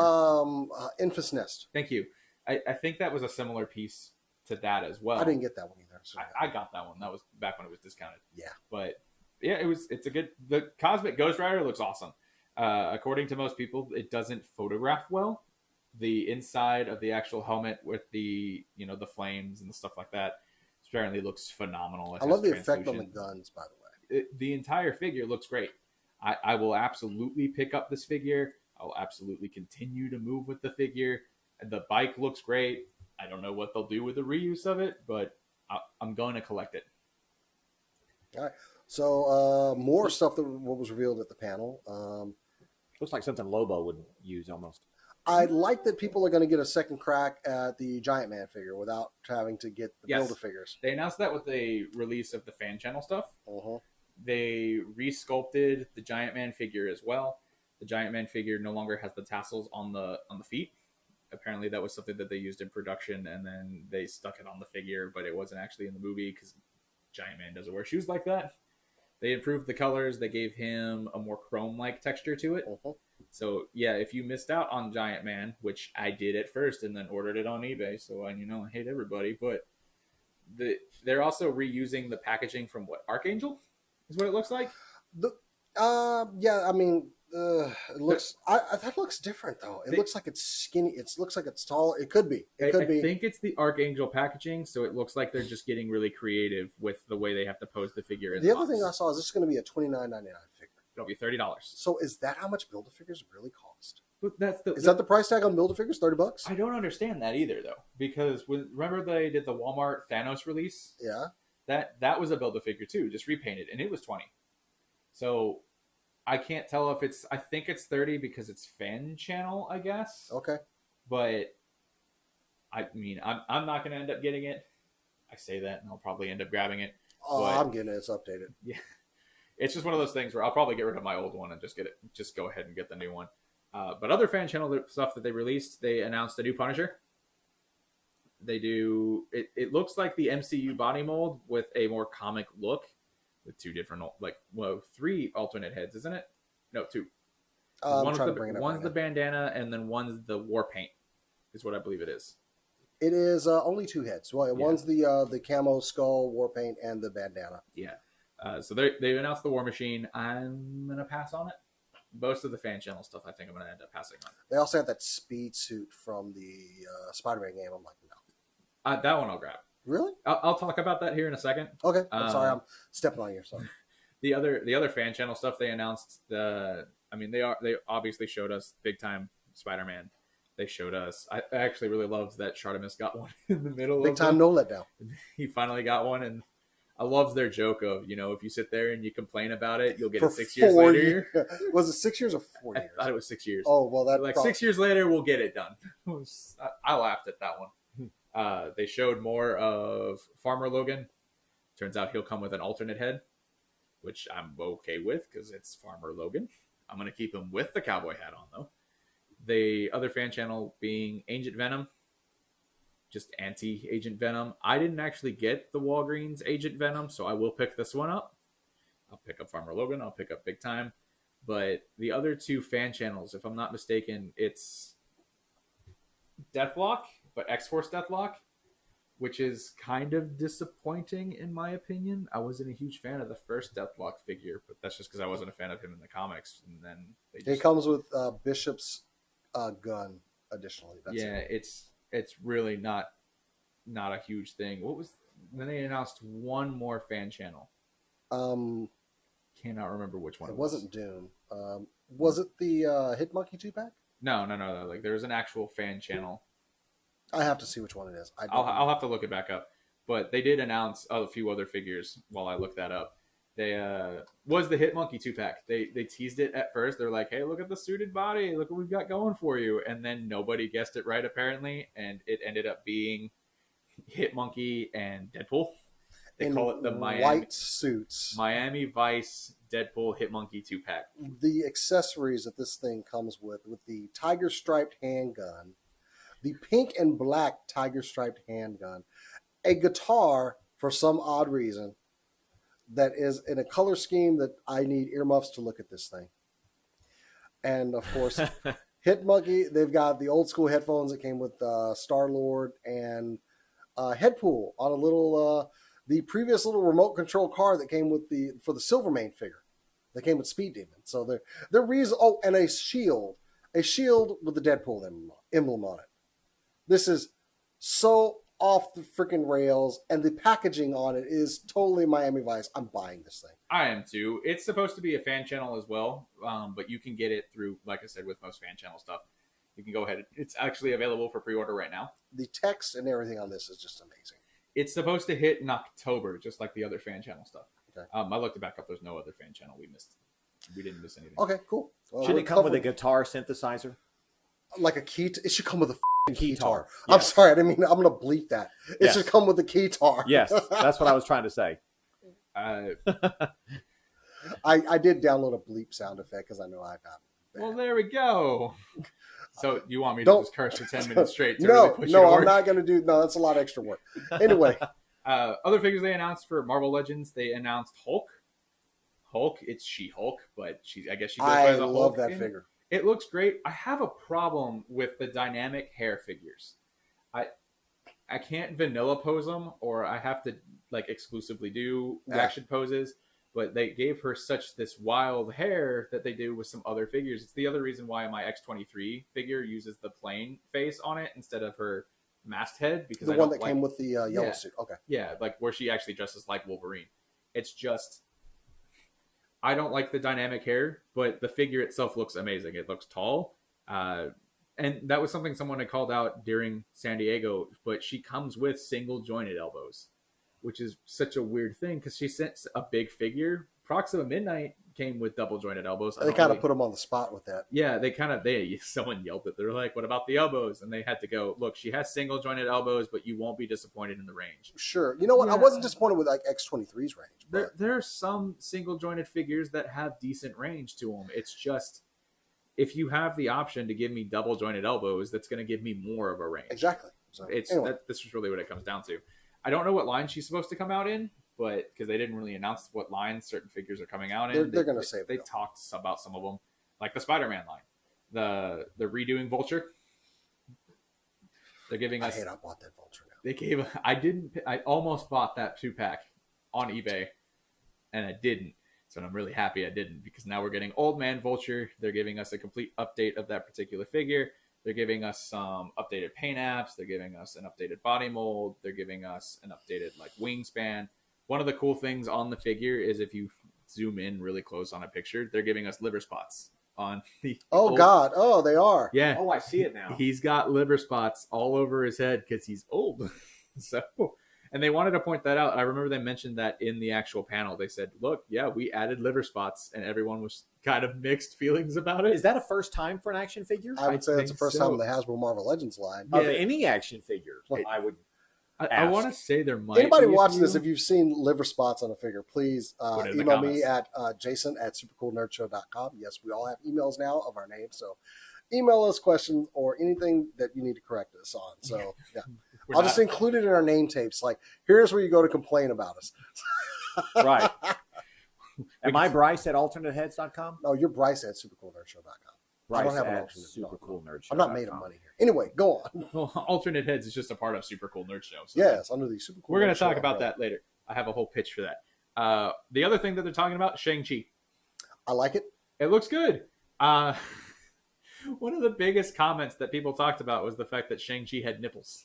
Infus Nest. Thank you. I think that was a similar piece to that as well. I didn't get that one either. So I got that one. That was back when it was discounted. Yeah, but yeah, it's a good. The Cosmic Ghost Rider looks awesome. According to most people, it doesn't photograph well. The inside of the actual helmet with the the flames and the stuff like that apparently looks phenomenal. I love the effect on the guns, by the way. The entire figure looks great. I will absolutely pick up this figure. I'll absolutely continue to move with the figure. The bike looks great. I don't know what they'll do with the reuse of it, but I'm going to collect it. All right. So more stuff that what was revealed at the panel. Looks like something Lobo would use almost. I like that people are going to get a second crack at the Giant Man figure without having to get the Yes. Build-A-Figures. They announced that with the release of the fan channel stuff. Uh-huh. They resculpted the Giant Man figure as well. The Giant Man figure no longer has the tassels on the feet. Apparently, that was something that they used in production, and then they stuck it on the figure, but it wasn't actually in the movie because Giant Man doesn't wear shoes like that. They improved the colors. They gave him a more chrome-like texture to it. Uh-huh. So, yeah, if you missed out on Giant Man, which I did at first and then ordered it on eBay, so I hate everybody, but they're also reusing the packaging from Archangel is what it looks like. Yeah, I mean, it looks. That looks different though. It looks like it's skinny. It looks like it's tall. It could be. I think it's the Archangel packaging, so it looks like they're just getting really creative with the way they have to pose the figure. In the other thing I saw is this is going to be a $29.99 figure. It'll be $30. So is that how much Build-A-Figures really cost? But Is that the price tag on Build-A-Figures? $30? I don't understand that either, though, because remember they did the Walmart Thanos release? Yeah. That was a Build-A-Figure too, just repainted, and it was $20. So I can't tell if it's. I think it's $30 because it's fan channel, I guess. Okay. But I mean, I'm not going to end up getting it. I say that, and I'll probably end up grabbing it. Oh, But- I'm getting it. It's updated. Yeah, it's just one of those things where I'll probably get rid of my old one and just go ahead and get the new one. But other fan channel stuff that they released, they announced a new Punisher. They do it looks like the MCU body mold with a more comic look, with two different three alternate heads, isn't it? No, two. I'm trying to bring it up. One's Right the now. bandana, and then one's the war paint, is what I believe it is. It is only two heads. Well, one's the camo skull, war paint, and the bandana. Yeah. So they announced the War Machine. I'm gonna pass on it. Most of the fan channel stuff, I think I'm gonna end up passing on. They also have that speed suit from the Spider-Man game. I'm like, no. That one I'll grab. Really? I'll talk about that here in a second. Okay. I'm sorry. I'm stepping on you. Sorry. The other fan channel stuff they announced. They obviously showed us big time Spider-Man. They showed us. I actually really loved that Shartimus got one in the middle. Big time, no letdown. He finally got one, and I love their joke of if you sit there and you complain about it, you'll get For it 6 years 4 later. years. Was it 6 years or 4 I years? thought it was 6 years. Oh well, that 6 years later, we'll get it done. I laughed at that one. They showed more of Farmer Logan. Turns out he'll come with an alternate head, which I'm okay with because it's Farmer Logan. I'm going to keep him with the cowboy hat on, though. The other fan channel being Agent Venom, just anti-Agent Venom. I didn't actually get the Walgreens Agent Venom, so I will pick this one up. I'll pick up Farmer Logan. I'll pick up Big Time. But the other two fan channels, if I'm not mistaken, it's Deathlock, but X-Force Deathlock, which is kind of disappointing in my opinion. I wasn't a huge fan of the first Deathlock figure, but that's just because I wasn't a fan of him in the comics. And then It comes with Bishop's gun additionally. That's it. it's really not a huge thing. Then they announced one more fan channel. Cannot remember which one It it was. wasn't Dune. Was it the Hit Monkey 2-pack? No. Like there was an actual fan channel. I have to see which one it is. I'll have to look it back up. But they did announce a few other figures while I looked that up. They was the Hit Monkey 2-pack. They teased it at first. They're like, hey, look at the suited body. Look what we've got going for you. And then nobody guessed it right, apparently. And it ended up being Hit Monkey and Deadpool. They call it the white suits. Miami Vice Deadpool Hit Monkey 2-pack. The accessories that this thing comes with the tiger striped handgun, the pink and black tiger striped handgun, a guitar for some odd reason that is in a color scheme that I need earmuffs to look at this thing. And of course, Hit Monkey, they've got the old school headphones that came with Star-Lord and Headpool on a little, the previous little remote control car that came with for the Silvermane figure that came with Speed Demon. So they're reason. Oh, and a shield with the Deadpool emblem on it. This is so off the freaking rails, and the packaging on it is totally Miami Vice. I'm buying this thing. I am too. It's supposed to be a fan channel as well, but you can get it through, like I said, with most fan channel stuff. You can go ahead. It's actually available for pre-order right now. The text and everything on this is just amazing. It's supposed to hit in October, just like the other fan channel stuff. Okay. I looked it back up. There's no other fan channel we missed. We didn't miss anything. Okay, cool. Well, Should we're it come with a covered- guitar synthesizer? like a key? It should come with a f***ing Guitar. keytar. I'm Yes. sorry, I didn't mean. I'm gonna bleep that. It Yes. should come with the keytar. Yes, that's what I was trying to say. I did download a bleep sound effect because I know I got. Well, there we go. So you want me to Don't- just curse for 10 minutes straight to No, really push no, it I'm over? not gonna do. No, that's a lot of extra work. Anyway, Other figures they announced for Marvel Legends, they announced Hulk. It's She-Hulk, but I guess she goes by I the love Hulk. that in- figure. It looks great. I have a problem with the dynamic hair figures. I can't vanilla pose them, or I have to like exclusively do action poses. But they gave her such this wild hair that they do with some other figures. It's the other reason why my X-23 figure uses the plain face on it instead of her masked head, because The I one don't that came with the yellow Yeah. suit. Okay. yeah, like where she actually dresses like Wolverine. It's just, I don't like the dynamic hair, but the figure itself looks amazing. It looks tall. And that was something someone had called out during San Diego, but she comes with single jointed elbows, which is such a weird thing because she sent a big figure. Proxima Midnight came with double jointed elbows. They kind of put them on the spot with that. Yeah, someone yelled it. They're like, "What about the elbows?" And they had to go, "Look, she has single jointed elbows, but you won't be disappointed in the range." Sure. You know what? I Yeah. wasn't disappointed with like X-23's range. But There are some single jointed figures that have decent range to them. It's just, if you have the option to give me double jointed elbows, that's going to give me more of a range. exactly. So anyway, This is really what it comes down to. I don't know what line she's supposed to come out in, but because they didn't really announce what lines certain figures are coming out in, They're gonna say it, they though. talked about some of them, like the Spider-Man line, the redoing Vulture. They're giving I us. hate I bought that Vulture now. They gave. I almost bought that 2-pack on eBay, and I didn't. So I'm really happy I didn't, because now we're getting Old Man Vulture. They're giving us a complete update of that particular figure. They're giving us some updated paint apps. They're giving us an updated body mold. They're giving us an updated like wingspan. One of the cool things on the figure is if you zoom in really close on a picture, they're giving us liver spots on the. Oh old- God! Oh, they are. Yeah. Oh, I see it now. He's got liver spots all over his head because he's old. So, and they wanted to point that out. I remember they mentioned that in the actual panel. They said, "Look, yeah, we added liver spots," and everyone was kind of mixed feelings about it. Is that a first time for an action figure? I would say that's the think first so. time in the Hasbro Marvel Legends line. Of Yeah. any action figure, Well, I would. I ask. want to say there might. Anybody be a watching few. this, if you've seen liver spots on a figure, please Put it in the email me comments. at jason@supercoolnerdshow.com. Yes, we all have emails now of our names, so email us questions or anything that you need to correct us on. So yeah, We're I'll not- just include it in our name tapes. Like, here's where you go to complain about us. Right. Am I Bryce at alternateheads.com? No, you're Bryce at supercoolnerdshow.com. I Bryce don't have an at alternate. No, supercoolnerd. I'm not made of money here. Anyway, go on. Well, Alternate Heads is just a part of Super Cool Nerd Show. So Yes, under the super cool. we're going Nerd to talk Show about umbrella. that later. I have a whole pitch for that. The other thing that they're talking about, Shang-Chi. I like it. It looks good. One of the biggest comments that people talked about was the fact that Shang-Chi had nipples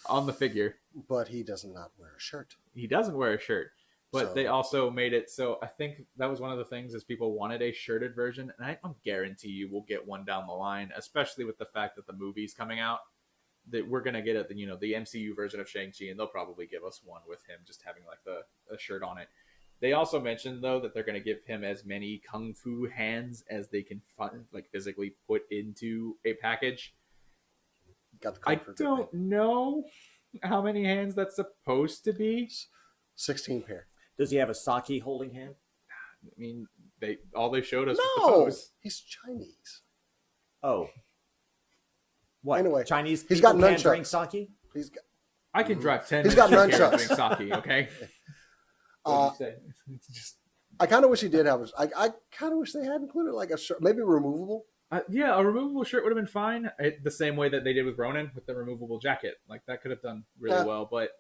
on the figure. But he does not wear a shirt. He doesn't wear a shirt, but So- they also made it so I think that was one of the things is people wanted a shirted version, and I guarantee you we'll get one down the line, especially with the fact that the movie's coming out. That we're gonna get the MCU version of Shang-Chi, and they'll probably give us one with him just having like a shirt on it. They also mentioned though that they're gonna give him as many kung fu hands as they can physically put into a package. Got the I comfort. don't know how many hands that's supposed to be. 16 pair. Does he have a sake holding hand? I mean, they showed us was the No, pose. he's Chinese. Oh. What? Anyway, Chinese he's people got can't drink nunchucks. sake? He's got, I can drive 10 He's minutes got to carry nunchucks. drink sake, okay? uh, What do you say? It's just, I kind of wish he did have. I kind of wish they had included like a shirt, maybe removable. yeah, a removable shirt would have been fine. The same way that they did with Ronin with the removable jacket. Like, that could have done really Yeah. well. But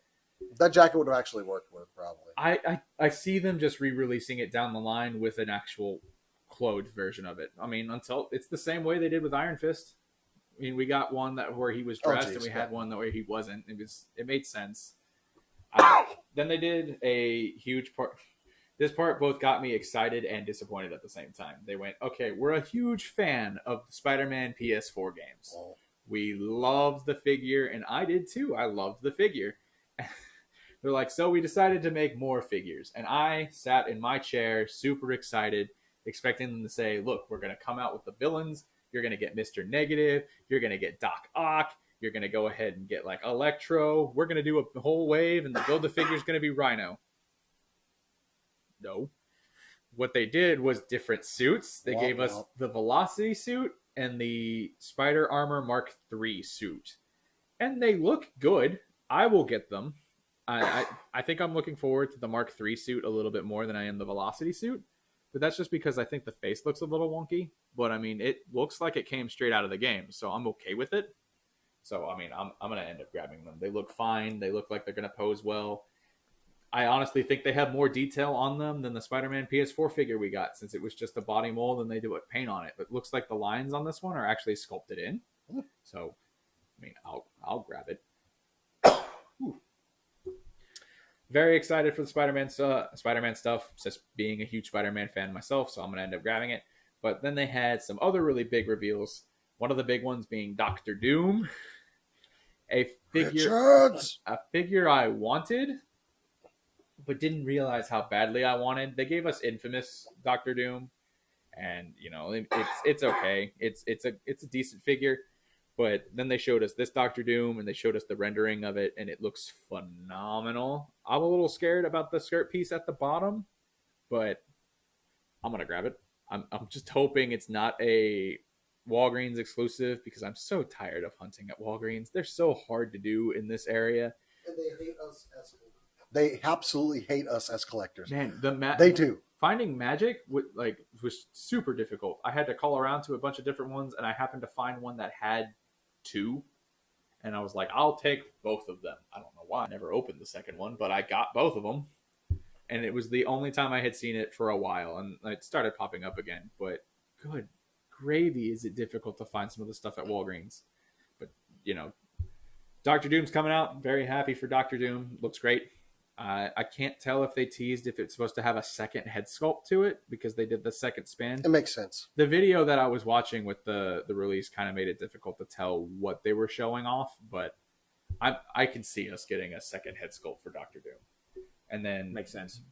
That jacket would have actually worked with probably. I see them just re-releasing it down the line with an actual clothed version of it. I mean, until it's the same way they did with Iron Fist. I mean, we got one where he was Oh, dressed, geez, and we yeah. had one where he wasn't. It made sense. Then they did a huge part. this part both got me excited and disappointed at the same time. They went, okay, we're a huge fan of the Spider-Man PS4 games. Oh. We loved the figure, and I did too. I loved the figure. They're like, so we decided to make more figures. And I sat in my chair, super excited, expecting them to say, look, we're going to come out with the villains. You're going to get Mr. Negative. You're going to get Doc Ock. You're going to go ahead and get like Electro. We're going to do a whole wave, and the build the figure is going to be Rhino. No. What they did was different suits. They gave us the Velocity suit and the Spider Armor Mark III suit. And they look good. I will get them. I think I'm looking forward to the Mark III suit a little bit more than I am the Velocity suit. But that's just because I think the face looks a little wonky. But, I mean, it looks like it came straight out of the game. So I'm okay with it. So, I mean, I'm going to end up grabbing them. They look fine. They look like they're going to pose well. I honestly think they have more detail on them than the Spider-Man PS4 figure we got, since it was just a body mold and they do paint on it. But it looks like the lines on this one are actually sculpted in. So, I mean, I'll grab it. Very excited for the Spider-Man stuff. Just being a huge Spider-Man fan myself, so I'm going to end up grabbing it. But then they had some other really big reveals. One of the big ones being Doctor Doom. A figure I wanted, but didn't realize how badly I wanted. They gave us Infamous Doctor Doom, and you know it's okay. It's a decent figure, but then they showed us this Doctor Doom, and they showed us the rendering of it, and it looks phenomenal. I'm a little scared about the skirt piece at the bottom, but I'm gonna grab it. I'm just hoping it's not a Walgreens exclusive, because I'm so tired of hunting at Walgreens. They're so hard to do in this area. And they hate us as They absolutely hate us as collectors. Man, they do. Finding Magic was super difficult. I had to call around to a bunch of different ones, and I happened to find one that had 2. And I was like, I'll take both of them. I don't know why I never opened the second one, but I got both of them. And it was the only time I had seen it for a while, and it started popping up again. But good gravy, is it difficult to find some of the stuff at Walgreens. But, you know, Doctor Doom's coming out. Very happy for Doctor Doom. Looks great. I can't tell if they teased if it's supposed to have a second head sculpt to it, because they did the second span. It makes sense. The video that I was watching with the release kind of made it difficult to tell what they were showing off, but I can see us getting a second head sculpt for Doctor Doom. And then Makes sense.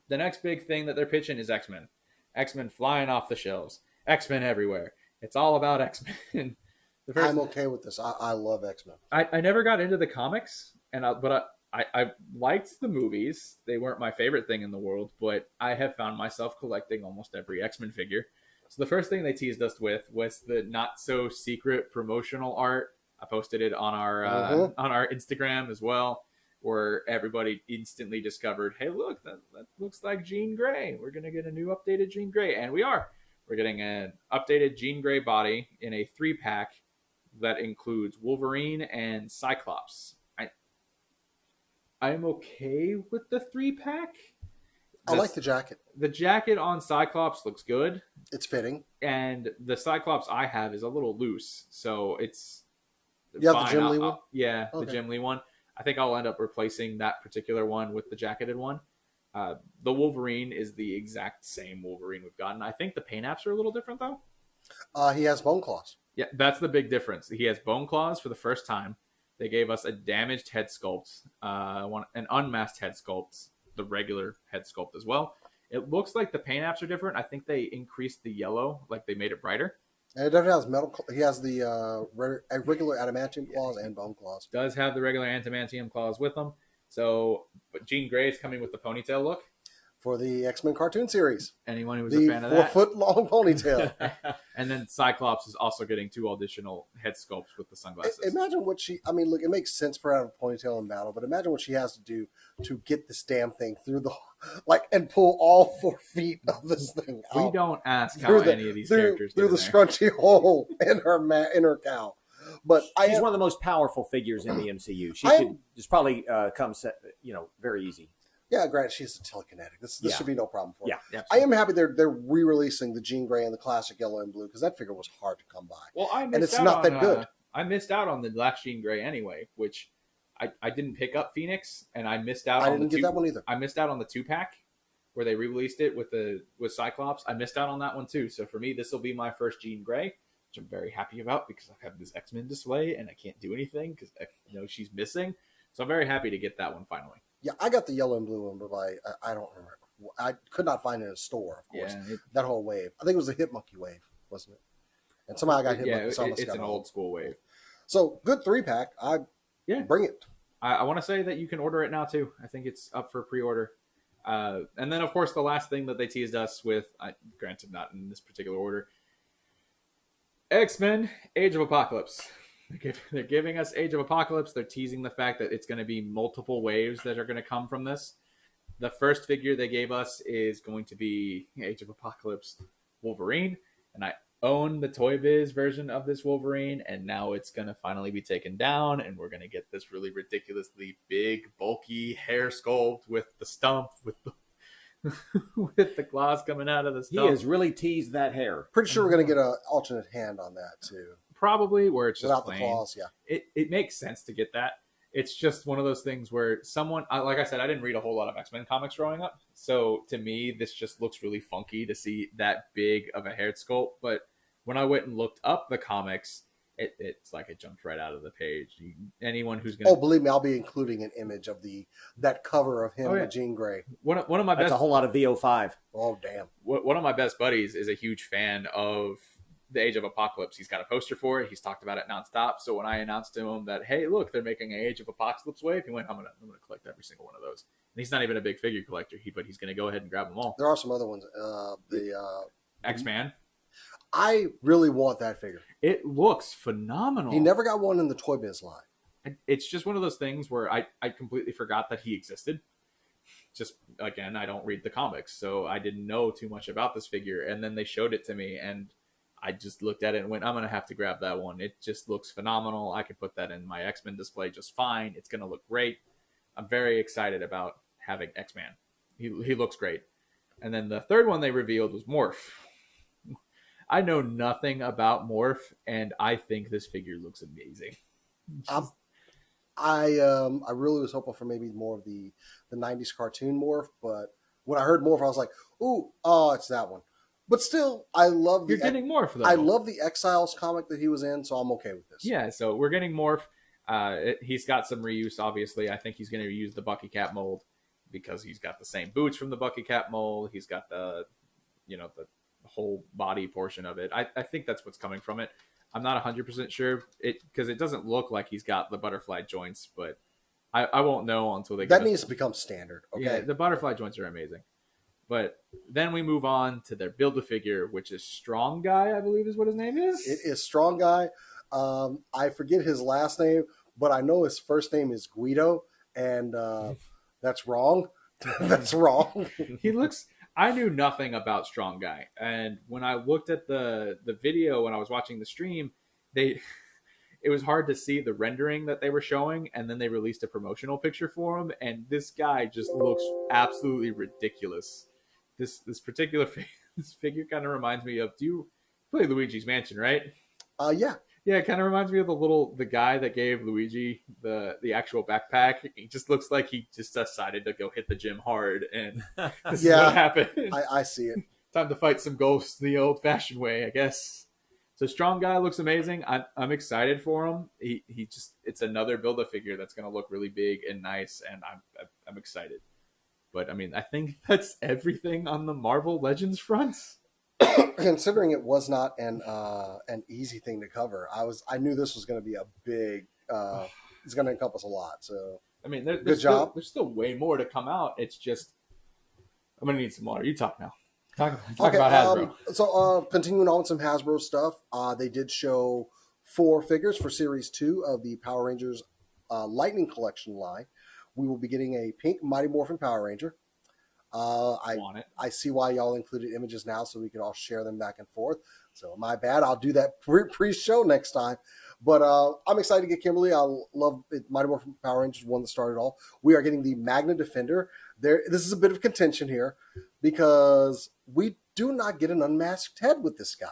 The next big thing that they're pitching is X-Men. X-Men flying off the shelves. X-Men everywhere. It's all about X-Men. I'm okay with this. I love X-Men. I never got into the comics, but I liked the movies. They weren't my favorite thing in the world, but I have found myself collecting almost every X-Men figure. So the first thing they teased us with was the not so secret promotional art. I posted it on our Instagram as well, where everybody instantly discovered, hey, look, that looks like Jean Grey. We're going to get a new updated Jean Grey. And we are. We're getting an updated Jean Grey body in a 3-pack that includes Wolverine and Cyclops. I'm okay with the 3-pack. I like the jacket. The jacket on Cyclops looks good. It's fitting. And the Cyclops I have is a little loose, so it's You have the Jim Lee one? Yeah, Okay. the Jim Lee one. I think I'll end up replacing that particular one with the jacketed one. The Wolverine is the exact same Wolverine we've gotten. I think the paint apps are a little different, though. He has bone claws. Yeah, that's the big difference. He has bone claws for the first time. They gave us a damaged head sculpt, an unmasked head sculpt, the regular head sculpt as well. It looks like the paint apps are different. I think they increased the yellow, like they made it brighter. And it doesn't have metal. He has the regular adamantium claws and bone claws. Does have the regular adamantium claws with them. So, but Jean Grey is coming with the ponytail look. For the X-Men cartoon series. Anyone who was a fan of that. 4-foot-long ponytail. And then Cyclops is also getting 2 additional head sculpts with the sunglasses. Imagine what look, it makes sense for her to have a ponytail in battle, but imagine what she has to do to get this damn thing through and pull all 4 feet of this thing out. We don't ask how any of these characters through the scrunchy hole in her cowl. But she's one of the most powerful figures in the MCU. She could just probably come, very easy. Yeah, granted, she's a telekinetic. This should be no problem for her. Yeah, I am happy they're re-releasing the Jean Grey and the classic yellow and blue, because that figure was hard to come by. Well, and it's not that good. I missed out on the last Jean Grey anyway, which I didn't pick up Phoenix, and I missed out. I didn't get that one either. I missed out on the 2-pack where they re-released it with Cyclops. I missed out on that one too. So for me, this will be my first Jean Grey, which I'm very happy about because I have this X-Men display and I can't do anything because she's missing. So I'm very happy to get that one finally. Yeah, I got the yellow and blue one, but I don't remember. I could not find it in a store, of course. Yeah, that whole wave. I think it was a Hit Monkey wave, wasn't it? And somehow I got Hit Monkey. So it's an old school wave. So good 3-pack. Bring it. I want to say that you can order it now too. I think it's up for pre-order. And then, of course, the last thing that they teased us with, granted not in this particular order, X-Men Age of Apocalypse. They're giving us Age of Apocalypse. They're teasing the fact that it's going to be multiple waves that are going to come from this. The first figure they gave us is going to be Age of Apocalypse Wolverine. And I own the Toy Biz version of this Wolverine, and now it's going to finally be taken down, and we're going to get this really ridiculously big, bulky hair sculpt with the stump, with the with the claws coming out of the stump. He has really teased that hair. Pretty sure we're going to get an alternate hand on that, too. Probably, where it's just without plain. The claws, yeah. It makes sense to get that. It's just one of those things where someone, like I said, I didn't read a whole lot of X-Men comics growing up. So to me, this just looks really funky to see that big of a hair sculpt. But when I went and looked up the comics, it's like it jumped right out of the page. Anyone who's going to... Oh, believe me, I'll be including an image of that cover of him with Jean Grey. One of my That's best... a whole lot of VO5. Oh, damn. One of my best buddies is a huge fan of the Age of Apocalypse. He's got a poster for it. He's talked about it nonstop. So when I announced to him that, hey, look, they're making an Age of Apocalypse wave, he went, I'm gonna collect every single one of those. And he's not even a big figure collector, but he's gonna go ahead and grab them all. There are some other ones. X-Man. I really want that figure. It looks phenomenal. He never got one in the Toy Biz line. It's just one of those things where I completely forgot that he existed. Just, again, I don't read the comics, so I didn't know too much about this figure. And then they showed it to me, and I just looked at it and went, I'm going to have to grab that one. It just looks phenomenal. I can put that in my X-Men display just fine. It's going to look great. I'm very excited about having X-Man. He looks great. And then the third one they revealed was Morph. I know nothing about Morph, and I think this figure looks amazing. I really was hoping for maybe more of the 90s cartoon Morph, but when I heard Morph, I was like, ooh, oh, it's that one. But still, I love You're getting Morph, though. I love the Exiles comic that he was in, so I'm okay with this. Yeah, so we're getting Morph. He's got some reuse, obviously. I think he's going to use the Bucky Cap mold because he's got the same boots from the Bucky Cap mold. He's got the whole body portion of it. I think that's what's coming from it. I'm not 100% sure because it doesn't look like he's got the butterfly joints, but I won't know until they that needs to become standard. Okay, yeah, the butterfly joints are amazing. But then we move on to their Build-A-Figure, which is Strong Guy, I believe is what his name is. It is Strong Guy. I forget his last name, but I know his first name is Guido, and that's wrong. That's wrong. I knew nothing about Strong Guy, and when I looked at the video when I was watching the stream, it was hard to see the rendering that they were showing, and then they released a promotional picture for him, and this guy just looks absolutely ridiculous. This particular this figure kind of reminds me of, do you play Luigi's Mansion, right? Yeah. Yeah, it kind of reminds me of the guy that gave Luigi the actual backpack. He just looks like he just decided to go hit the gym hard, and this is what happened. I see it. Time to fight some ghosts the old-fashioned way, I guess. So Strong Guy looks amazing. I'm excited for him. It's another Build-A-Figure that's going to look really big and nice, and I'm excited. But I mean, I think that's everything on the Marvel Legends front. Considering it was not an easy thing to cover, I knew this was going to be a big. It's going to encompass a lot. So I mean, there's still way more to come out. It's just I'm going to need some water. You talk now. Talk about Hasbro. So continuing on with some Hasbro stuff, they did show 4 figures for Series 2 of the Power Rangers Lightning Collection line. We will be getting a pink Mighty Morphin Power Ranger. I see why y'all included images now so we can all share them back and forth. So my bad. I'll do that pre-show next time. But I'm excited to get Kimberly. I love it. Mighty Morphin Power Rangers, one that started all. We are getting the Magna Defender. This is a bit of contention here because we do not get an unmasked head with this guy.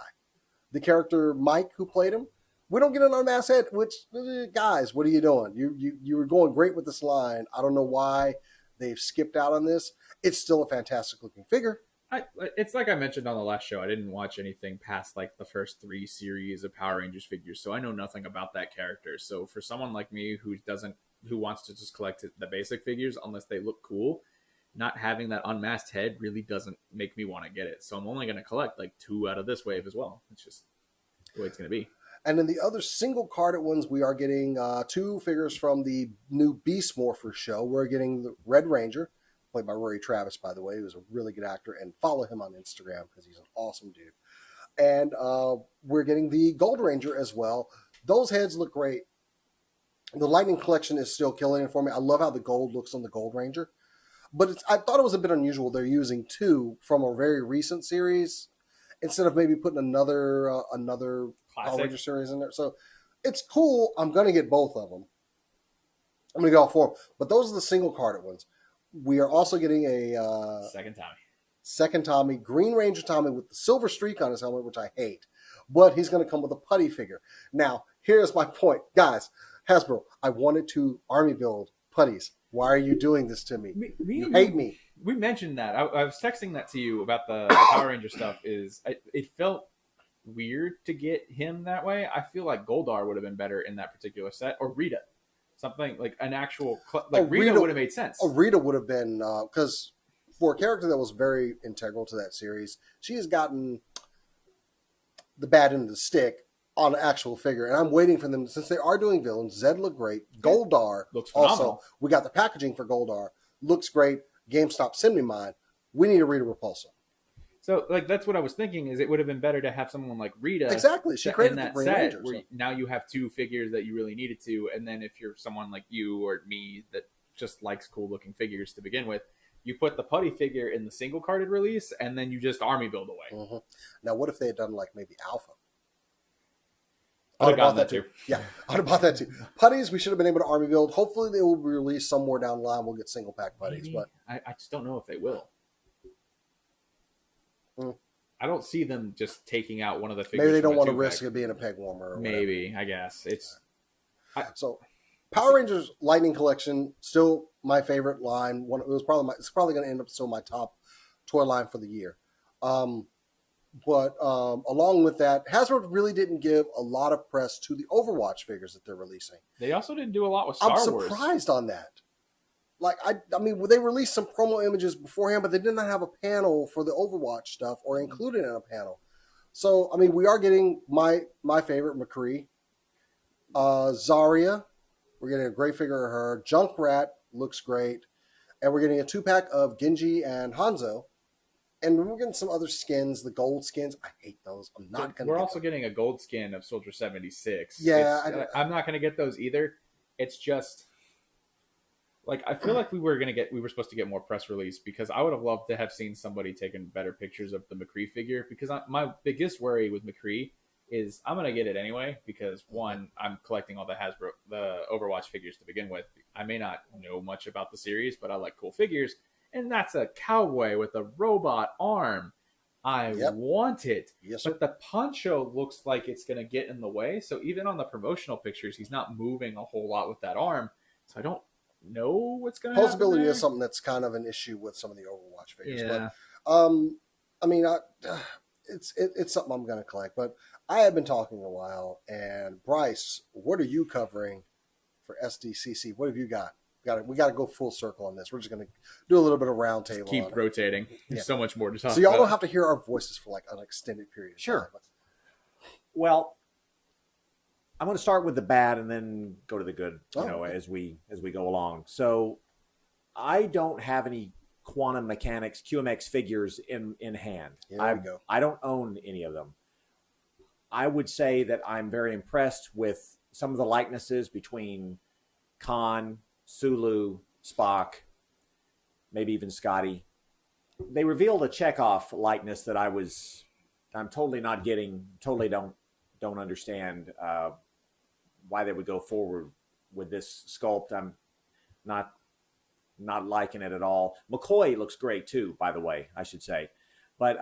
The character Mike, who played him, We don't get an unmasked head, which, guys, what are you doing? You were going great with this line. I don't know why they've skipped out on this. It's still a fantastic looking figure. It's like I mentioned on the last show. I didn't watch anything past like the first 3 series of Power Rangers figures, so I know nothing about that character. So for someone like me who wants to just collect the basic figures, unless they look cool, not having that unmasked head really doesn't make me want to get it. So I'm only going to collect like 2 out of this wave as well. It's just the way it's going to be. And then the other single carded ones, we are getting 2 figures from the new Beast Morphers show. We're getting the Red Ranger, played by Rory Travis, by the way, who's a really good actor, and follow him on Instagram because he's an awesome dude. And we're getting the Gold Ranger as well. Those heads look great. The Lightning Collection is still killing it for me. I love how the gold looks on the Gold Ranger. But I thought it was a bit unusual. They're using 2 from a very recent series instead of maybe putting another Power Ranger series in there. So it's cool. I'm going to get both of them. I'm going to get all 4. But those are the single carded ones. We are also getting a second Tommy, Green Ranger Tommy with the silver streak on his helmet, which I hate. But he's going to come with a putty figure. Now, here's my point. Guys, Hasbro, I wanted to army build putties. Why are you doing this to me? You hate me. We mentioned that. I was texting that to you about the Power Ranger stuff. It felt weird to get him that way. I feel like Goldar would have been better in that particular set, or Rita. Something like an actual Rita would have made sense. Rita would have been because for a character that was very integral to that series, she has gotten the bad end of the stick on an actual figure, and I'm waiting for them since they are doing villains. Zed looked great. Goldar looks phenomenal. Also, we got the packaging for Goldar. Looks great. GameStop send me mine. We need a Rita Repulsa. So, that's what I was thinking. Is it would have been better to have someone like Rita. Exactly. She created that the Green set Ranger. Where now you have 2 figures that you really needed to, and then if you're someone like you or me that just likes cool looking figures to begin with, you put the putty figure in the single carded release, and then you just army build away. Mm-hmm. Now, what if they had done like maybe Alpha? I'd have gotten that too. Yeah, I'd have bought that too. Putties, we should have been able to army build. Hopefully, they will be released somewhere down the line. We'll get single pack putties, Maybe. but I just don't know if they will. I don't see them just taking out one of the figures. Maybe they don't want to risk it being a peg warmer. Or maybe, I guess. So, Power Rangers Lightning Collection, still my favorite line. It's probably going to end up still my top toy line for the year. But along with that, Hasbro really didn't give a lot of press to the Overwatch figures that they're releasing. They also didn't do a lot with Star Wars. I'm surprised on that. Like, I mean, they released some promo images beforehand, but they did not have a panel for the Overwatch stuff or include it in a panel. So, I mean, we are getting my favorite, McCree. Zarya, we're getting a great figure of her. Junkrat looks great. And we're getting a 2-pack of Genji and Hanzo. And we're getting some other skins, the gold skins. I hate those. I'm not going to. We're also getting a gold skin of Soldier 76. Yeah. I'm not going to get those either. It's just... Like, I feel like we were supposed to get more press release because I would have loved to have seen somebody taking better pictures of the McCree figure because my biggest worry with McCree is I'm going to get it anyway because, one, I'm collecting all the Overwatch figures to begin with. I may not know much about the series, but I like cool figures. And that's a cowboy with a robot arm. I want it. Yes, sir. But the poncho looks like it's going to get in the way. So even on the promotional pictures, he's not moving a whole lot with that arm. So I don't know what's going to happen. Posability there. is something that's kind of an issue with some of the Overwatch figures. Yeah. But, I mean, it's something I'm going to collect. But I have been talking a while. And Bryce, what are you covering for SDCC? What have you got? We got to go full circle on this. We're just going to do a little bit of round table. Keep rotating. There's so much more to talk about. So y'all don't have to hear our voices for like an extended period of Sure. time. Well, I'm going to start with the bad and then go to the good, as we go along. So I don't have any Quantum Mechanics QMX figures in hand. There we go. I don't own any of them. I would say that I'm very impressed with some of the likenesses between Khan, Sulu, Spock, maybe even Scotty. They revealed a Chekhov likeness that I'm totally not getting, totally don't understand why they would go forward with this sculpt. I'm not liking it at all. McCoy looks great too, by the way, I should say. But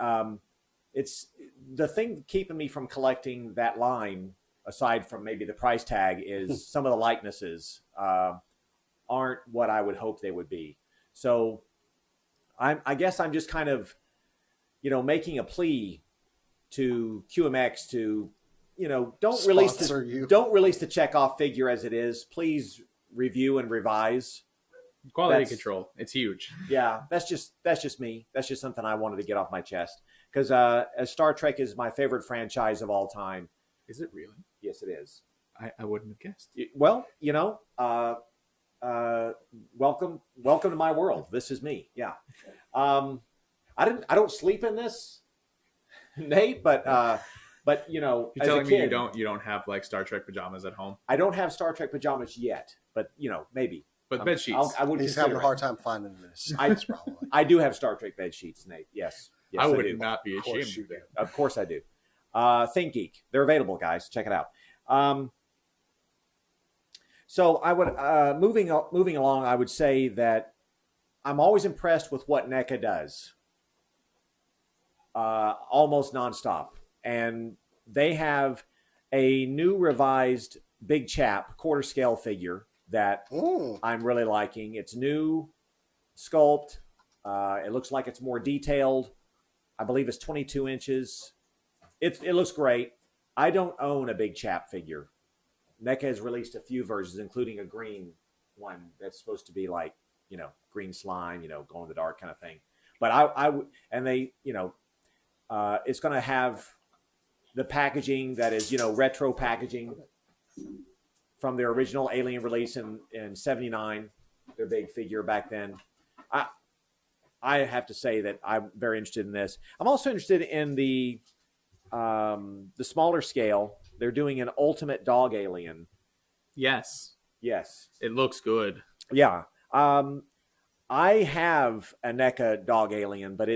it's the thing keeping me from collecting that line aside from maybe the price tag, is some of the likenesses aren't what I would hope they would be. So I guess I'm just kind of, making a plea to QMX to, don't release the checkoff figure as it is. Please review and revise. Quality control. It's huge. Yeah, that's just me. That's just something I wanted to get off my chest. Because as Star Trek is my favorite franchise of all time. Is it really? Yes, it is. I wouldn't have guessed. Well, welcome to my world. This is me. Yeah. I don't sleep in this, Nate, but you're telling me you don't have like Star Trek pajamas at home? I don't have Star Trek pajamas yet, but maybe. But bed sheets. He's having a hard time finding this. Probably. I do have Star Trek bed sheets, Nate. Yes, I would not be ashamed of that. Of course I do. ThinkGeek. They're available, guys. Check it out. So I would moving along. I would say that I'm always impressed with what NECA does. Almost nonstop, and they have a new revised Big Chap quarter scale figure that I'm really liking. It's new sculpt. It looks like it's more detailed. I believe it's 22 inches. It looks great. I don't own a Big Chap figure. NECA has released a few versions, including a green one that's supposed to be like, green slime, glow in the dark kind of thing. But it's going to have the packaging that is, retro packaging from their original Alien release in 79, their big figure back then. I have to say that I'm very interested in this. I'm also interested in the smaller scale. They're doing an Ultimate Dog Alien. Yes. It looks good. Yeah. I have a NECA Dog Alien, but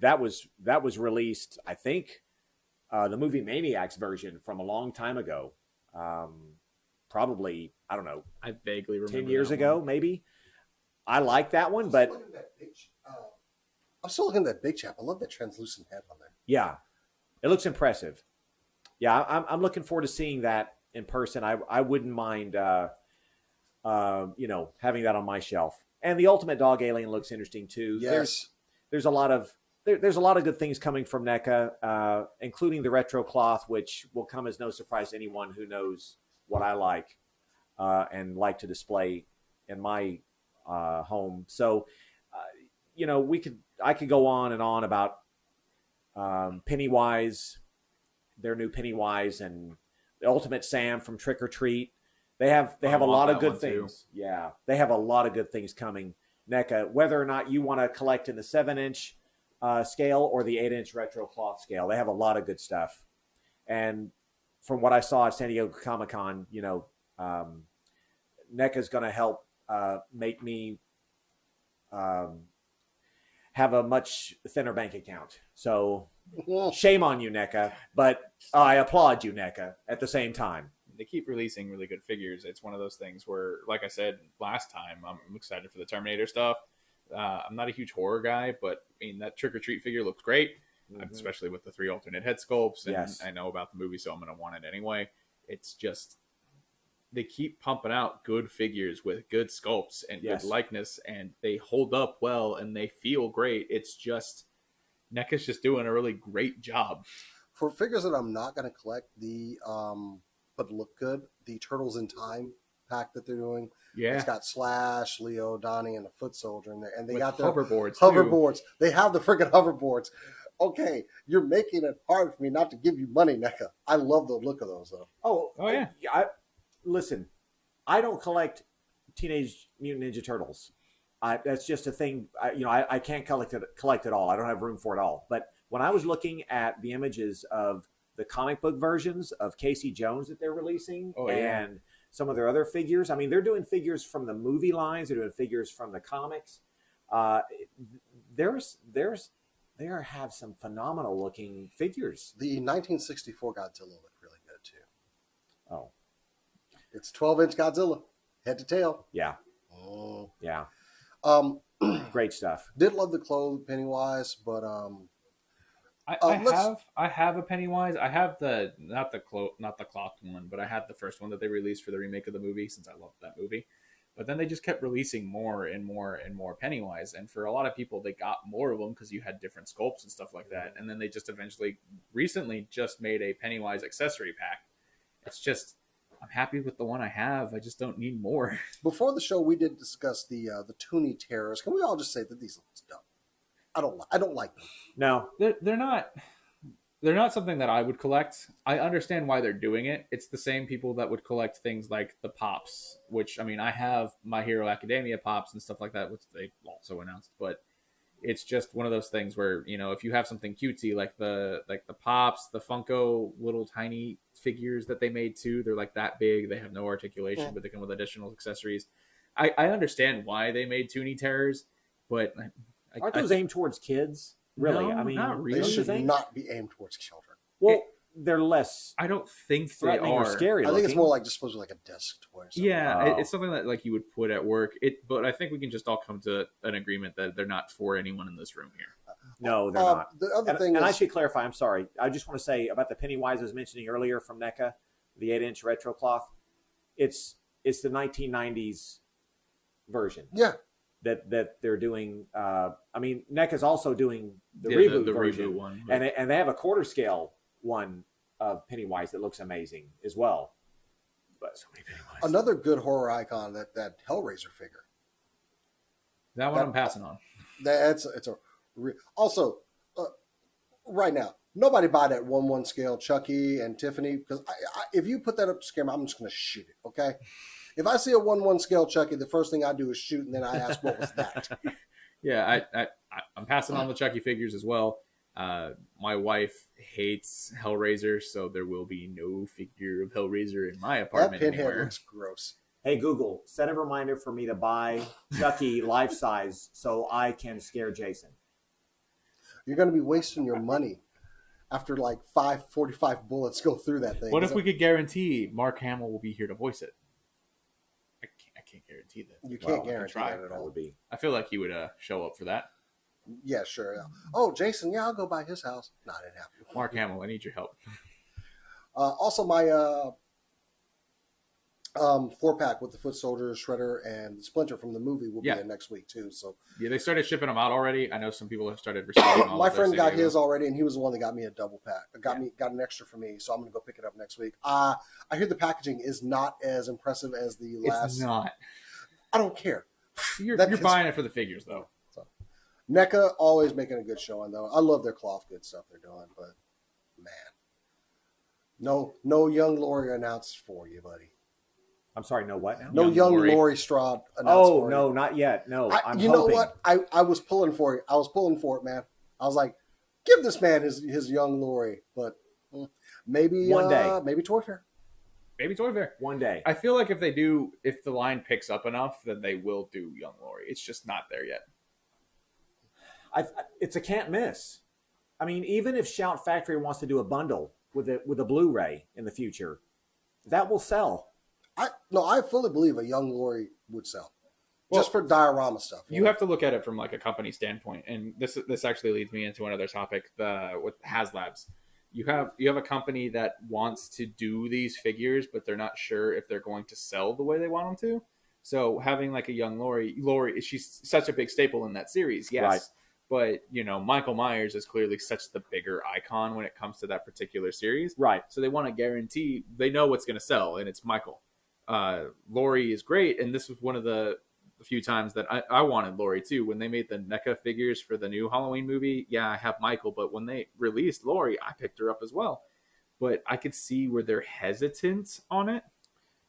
that was released, I think, the movie Maniacs version from a long time ago. Probably, I don't know. I vaguely remember 10 years ago, maybe. I like that one, but I'm still looking at that Big Chap. I love that translucent head on there. Yeah, it looks impressive. Yeah, I'm looking forward to seeing that in person. I wouldn't mind, having that on my shelf. And the Ultimate Dog Alien looks interesting too. Yes, there's a lot of good things coming from NECA, including the retro cloth, which will come as no surprise to anyone who knows what I like and like to display in my home. So, I could go on and on about Pennywise, their new Pennywise, and the Ultimate Sam from Trick or Treat. They have a lot of good things. Too. Yeah, they have a lot of good things coming. NECA, whether or not you want to collect in the 7-inch scale or the 8-inch retro cloth scale, they have a lot of good stuff. And from what I saw at San Diego Comic-Con, NECA is going to help make me have a much thinner bank account. So shame on you, NECA, but I applaud you, NECA, at the same time. They keep releasing really good figures. It's one of those things where, like I said last time, I'm excited for the Terminator stuff. I'm not a huge horror guy, but that Trick or Treat figure looks great, especially with the 3 alternate head sculpts. And yes. I know about the movie, so I'm going to want it anyway. It's just, they keep pumping out good figures with good sculpts and good likeness, and they hold up well and they feel great. It's just, NECA's just doing a really great job. For figures that I'm not going to collect, but look good, the Turtles in Time pack that they're doing. Yeah. It's got Slash, Leo, Donnie, and a Foot Soldier in there. And they with got their hoverboards. Too. They have the freaking hoverboards. Okay, you're making it hard for me not to give you money, NECA. I love the look of those, though. Oh yeah. Listen, I don't collect Teenage Mutant Ninja Turtles. That's just a thing. I can't collect it all. I don't have room for it all. But when I was looking at the images of the comic book versions of Casey Jones that they're releasing and some of their other figures, they're doing figures from the movie lines. They're doing figures from the comics. They have some phenomenal looking figures. The 1964 Godzilla looked really good too. Oh, it's 12-inch Godzilla, head to tail. Yeah. Oh. Yeah. Great stuff. Did love the clothes Pennywise, but I have a Pennywise. I have the not the clocked one, but I had the first one that they released for the remake of the movie since I loved that movie. But then they just kept releasing more and more and more Pennywise, and for a lot of people, they got more of them because you had different sculpts and stuff like that. And then they just recently just made a Pennywise accessory pack. It's just, I'm happy with the one I have. I just don't need more. Before the show, we did discuss the Toonie Terrors. Can we all just say that these look dumb? I don't like them. No, They're not something that I would collect. I understand why they're doing it. It's the same people that would collect things like the Pops, which, I mean, I have My Hero Academia Pops and stuff like that, which they also announced. But it's just one of those things where, you know, if you have something cutesy like the Pops, the Funko little tiny figures that they made too, they're like that big. They have no articulation, but they come with additional accessories. I understand why they made Toonie Terrors, but aren't those aimed towards kids? Really? No, I mean, not really. They should think? not be aimed towards children. Well, they're less I don't think they threatening are or scary. I think it's looking. more like just supposed to be like a desk toy. Or something. Yeah, Oh. it's something that like you would put at work. But I think we can just all come to an agreement that they're not for anyone in this room here. No, they're not. The other thing And I is, should clarify. I'm sorry. I just want to say about the Pennywise I was mentioning earlier from NECA, the 8-inch retro cloth. It's the 1990s version yeah, that they're doing. I mean, NECA's also doing the Yeah, reboot version, reboot one, and they have a quarter scale one of Pennywise that looks amazing as well. But so many Pennywise. another good horror icon, that Hellraiser figure. That one I'm passing on. Also right now. Nobody buy that 1/1 scale Chucky and Tiffany, because if you put that up to scare me, I'm just going to shoot it. Okay, if I see a 1/1 scale Chucky, the first thing I do is shoot, and then I ask, "What was that?" Yeah, I'm passing on the Chucky figures as well. My wife hates Hellraiser, so there will be no figure of Hellraiser in my That apartment pinhead anywhere. looks gross. hey, Google, set a reminder for me to buy Chucky life size so I can scare Jason. You're going to be wasting your money after like 545 bullets go through that thing. What if we could guarantee Mark Hamill will be here to voice it? I can't guarantee that. You can't Well, I can guarantee try. that at That all. would be. I feel like he would show up for that. Yeah, sure. Yeah. Oh, Jason, yeah, I'll go by his house. No, it didn't happen. Mark Hamill, I need your help. Also, my 4-pack with the Foot Soldier, Shredder, and Splinter from the movie will be Yeah. in next week too. So Yeah, they started shipping them out already. I know some people have started receiving all my of their friend San got Diego. his already, and he was the one that got me a double pack. Got an extra for me, so I'm going to go pick it up next week. I hear the packaging is not as impressive as the last. It's not. I don't care. You're That is- buying it for the figures, though. NECA always making a good showing though. I love their cloth good stuff they're doing, but man, no young Laurie announced for you, buddy. I'm sorry. No, what now? No Young young Laurie. Laurie Strode announced Oh for no, you. not yet. No, I'm You hoping. know what? I was pulling for it. I was pulling for it, man. I was like, give this man his young Laurie, but maybe One day. maybe Toy Fair. Maybe Toy Fair. One day. I feel like if the line picks up enough, then they will do Young Laurie. It's just not there yet. It's a can't miss. I mean, even if Shout Factory wants to do a bundle with a Blu-ray in the future, that will sell. I fully believe a young Laurie would sell, Well, just for diorama stuff. You have to look at it from like a company standpoint, and this actually leads me into another topic. With HasLabs, you have a company that wants to do these figures, but they're not sure if they're going to sell the way they want them to. So having like a young Laurie, she's such a big staple in that series, yes. Right. But Michael Myers is clearly such the bigger icon when it comes to that particular series. Right. So they want to guarantee they know what's going to sell, and it's Michael. Laurie is great, and this was one of the few times that I wanted Laurie too. When they made the NECA figures for the new Halloween movie, yeah, I have Michael, but when they released Laurie, I picked her up as well. But I could see where they're hesitant on it.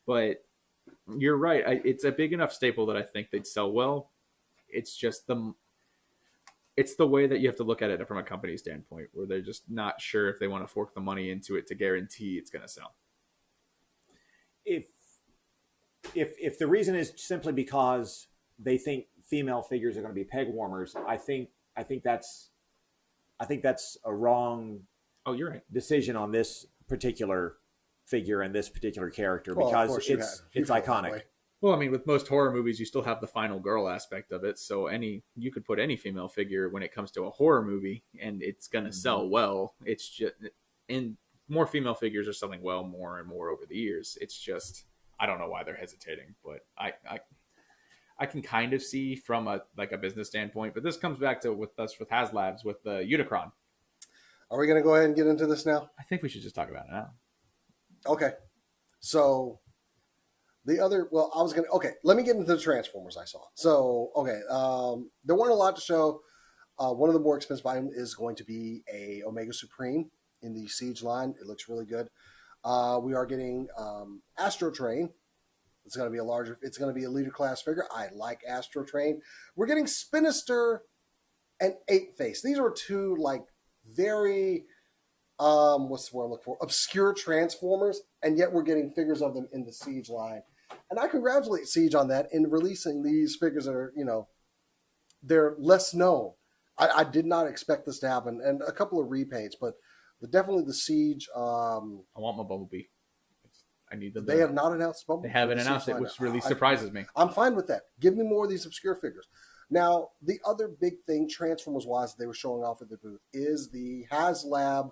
But you're right. It's a big enough staple that I think they'd sell well. It's just it's the way that you have to look at it from a company standpoint, where they're just not sure if they want to fork the money into it to guarantee it's going to sell. If the reason is simply because they think female figures are going to be peg warmers, I think that's a wrong Oh, you're right. decision on this particular figure and this particular character Well, of because course you feel it's that iconic. way. Well, I mean, with most horror movies, you still have the final girl aspect of it. So you could put any female figure when it comes to a horror movie, and it's gonna sell well. It's just, and more female figures are selling well more and more over the years. It's just, I don't know why they're hesitating, but I can kind of see from a business standpoint. But this comes back to with us with HasLabs with the Unicron. Are we going to go ahead and get into this now? I think we should just talk about it now. Okay. So the other, well, I was going to, okay, let me get into the Transformers I saw. So, okay, there weren't a lot to show. One of the more expensive items is going to be a Omega Supreme in the Siege line. It looks really good. We are getting Astro Train. It's going to be it's going to be a leader class figure. I like Astro Train. We're getting Spinister and Eight Face. These are two like very, what's the word I'm looking for? Obscure Transformers, and yet we're getting figures of them in the Siege line. And I congratulate Siege on that in releasing these figures that are, they're less known. I did not expect this to happen, and a couple of repaints, but definitely the Siege. I want my Bumblebee. I need them. They have not announced Bumblebee. They haven't announced it, which really surprises me. I'm fine with that. Give me more of these obscure figures. Now, the other big thing, Transformers-wise, they were showing off at the booth is the HasLab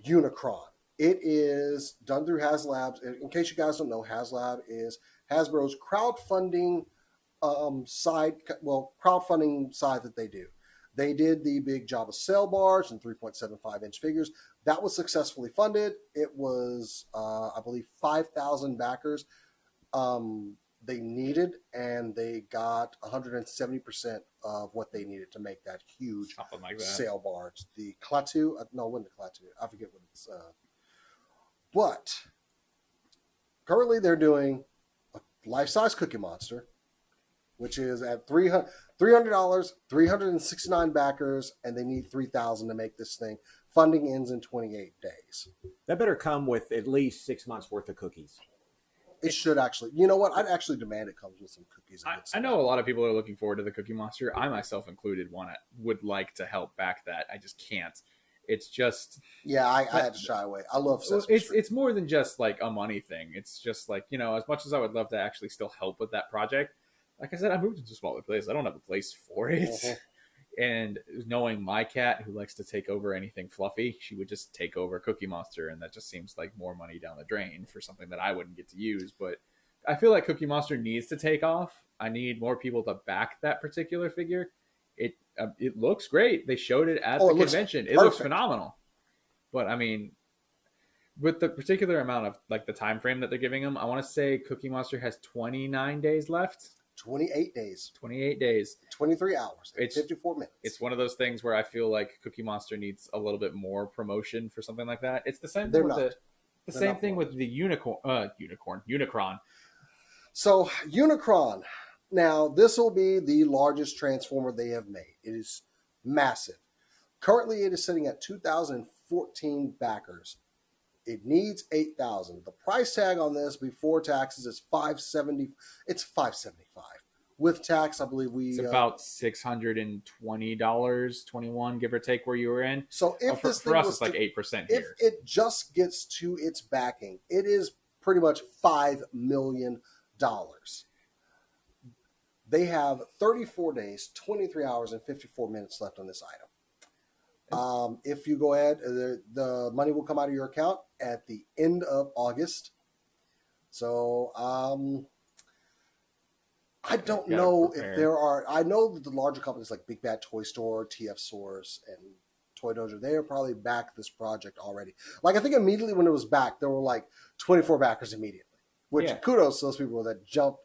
Unicron. It is done through HasLabs. In case you guys don't know, HasLab is Hasbro's crowdfunding crowdfunding side that they do. They did the big Jabba Sail Barge and 3.75-inch figures. That was successfully funded. It was, I believe, 5,000 backers they needed, and they got 170% of what they needed to make that huge sail barge. The Klaatu, no, it wasn't the Klaatu. I forget what it's. But currently they're doing a life-size Cookie Monster, which is at $300, 369 backers, and they need 3,000 to make this thing. Funding ends in 28 days. That better come with at least 6 months worth of cookies. It should actually. You know what? I'd actually demand it comes with some cookies. I know a lot of people are looking forward to the Cookie Monster. I myself included would like to help back that. I just can't. It's just. Yeah, I had to shy away. I love Sesame Street. It's more than just like a money thing. It's just like, as much as I would love to actually still help with that project, like I said, I moved into a smaller place. I don't have a place for it. Mm-hmm. And knowing my cat, who likes to take over anything fluffy, she would just take over Cookie Monster, and that just seems like more money down the drain for something that I wouldn't get to use. But I feel like Cookie Monster needs to take off. I need more people to back that particular figure. It looks great. They showed it at the convention. It looks phenomenal. But I mean, with the particular amount of like the time frame that they're giving them, I want to say Cookie Monster has 29 days left. 28 days. 28 days. 23 hours. 54 minutes. It's one of those things where I feel like Cookie Monster needs a little bit more promotion for something like that. It's the same thing with the same thing with the Unicron. So Unicron. Now, this will be the largest Transformer they have made. It is massive. Currently, it is sitting at 2,014 backers. It needs 8,000. The price tag on this before taxes is $570. It's $575. With tax, I believe it's about $620, 21, give or take, where you were in. So if for us, it's like 8% if here. it just gets to its backing, it is pretty much $5 million. They have 34 days, 23 hours, and 54 minutes left on this item. If you go ahead, the money will come out of your account at the end of August. So I don't know if there are. I know that the larger companies like Big Bad Toy Store, TF Source, and Toy Dojo, they are probably backed this project already. Like I think immediately when it was backed, there were like 24 backers immediately. Which kudos to those people that jumped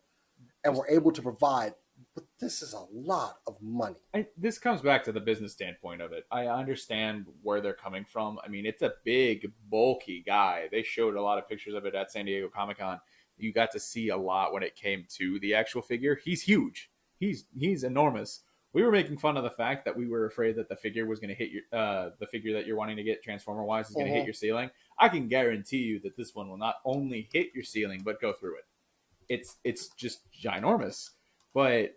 and were able to provide. But this is a lot of money. This comes back to the business standpoint of it. I understand where they're coming from. I mean, it's a big, bulky guy. They showed a lot of pictures of it at San Diego Comic-Con. You got to see a lot when it came to the actual figure. He's huge. He's enormous. We were making fun of the fact that we were afraid that the figure was going to hit your the figure that you're wanting to get Transformer-wise is going to hit your ceiling. I can guarantee you that this one will not only hit your ceiling but go through it. It's just ginormous. But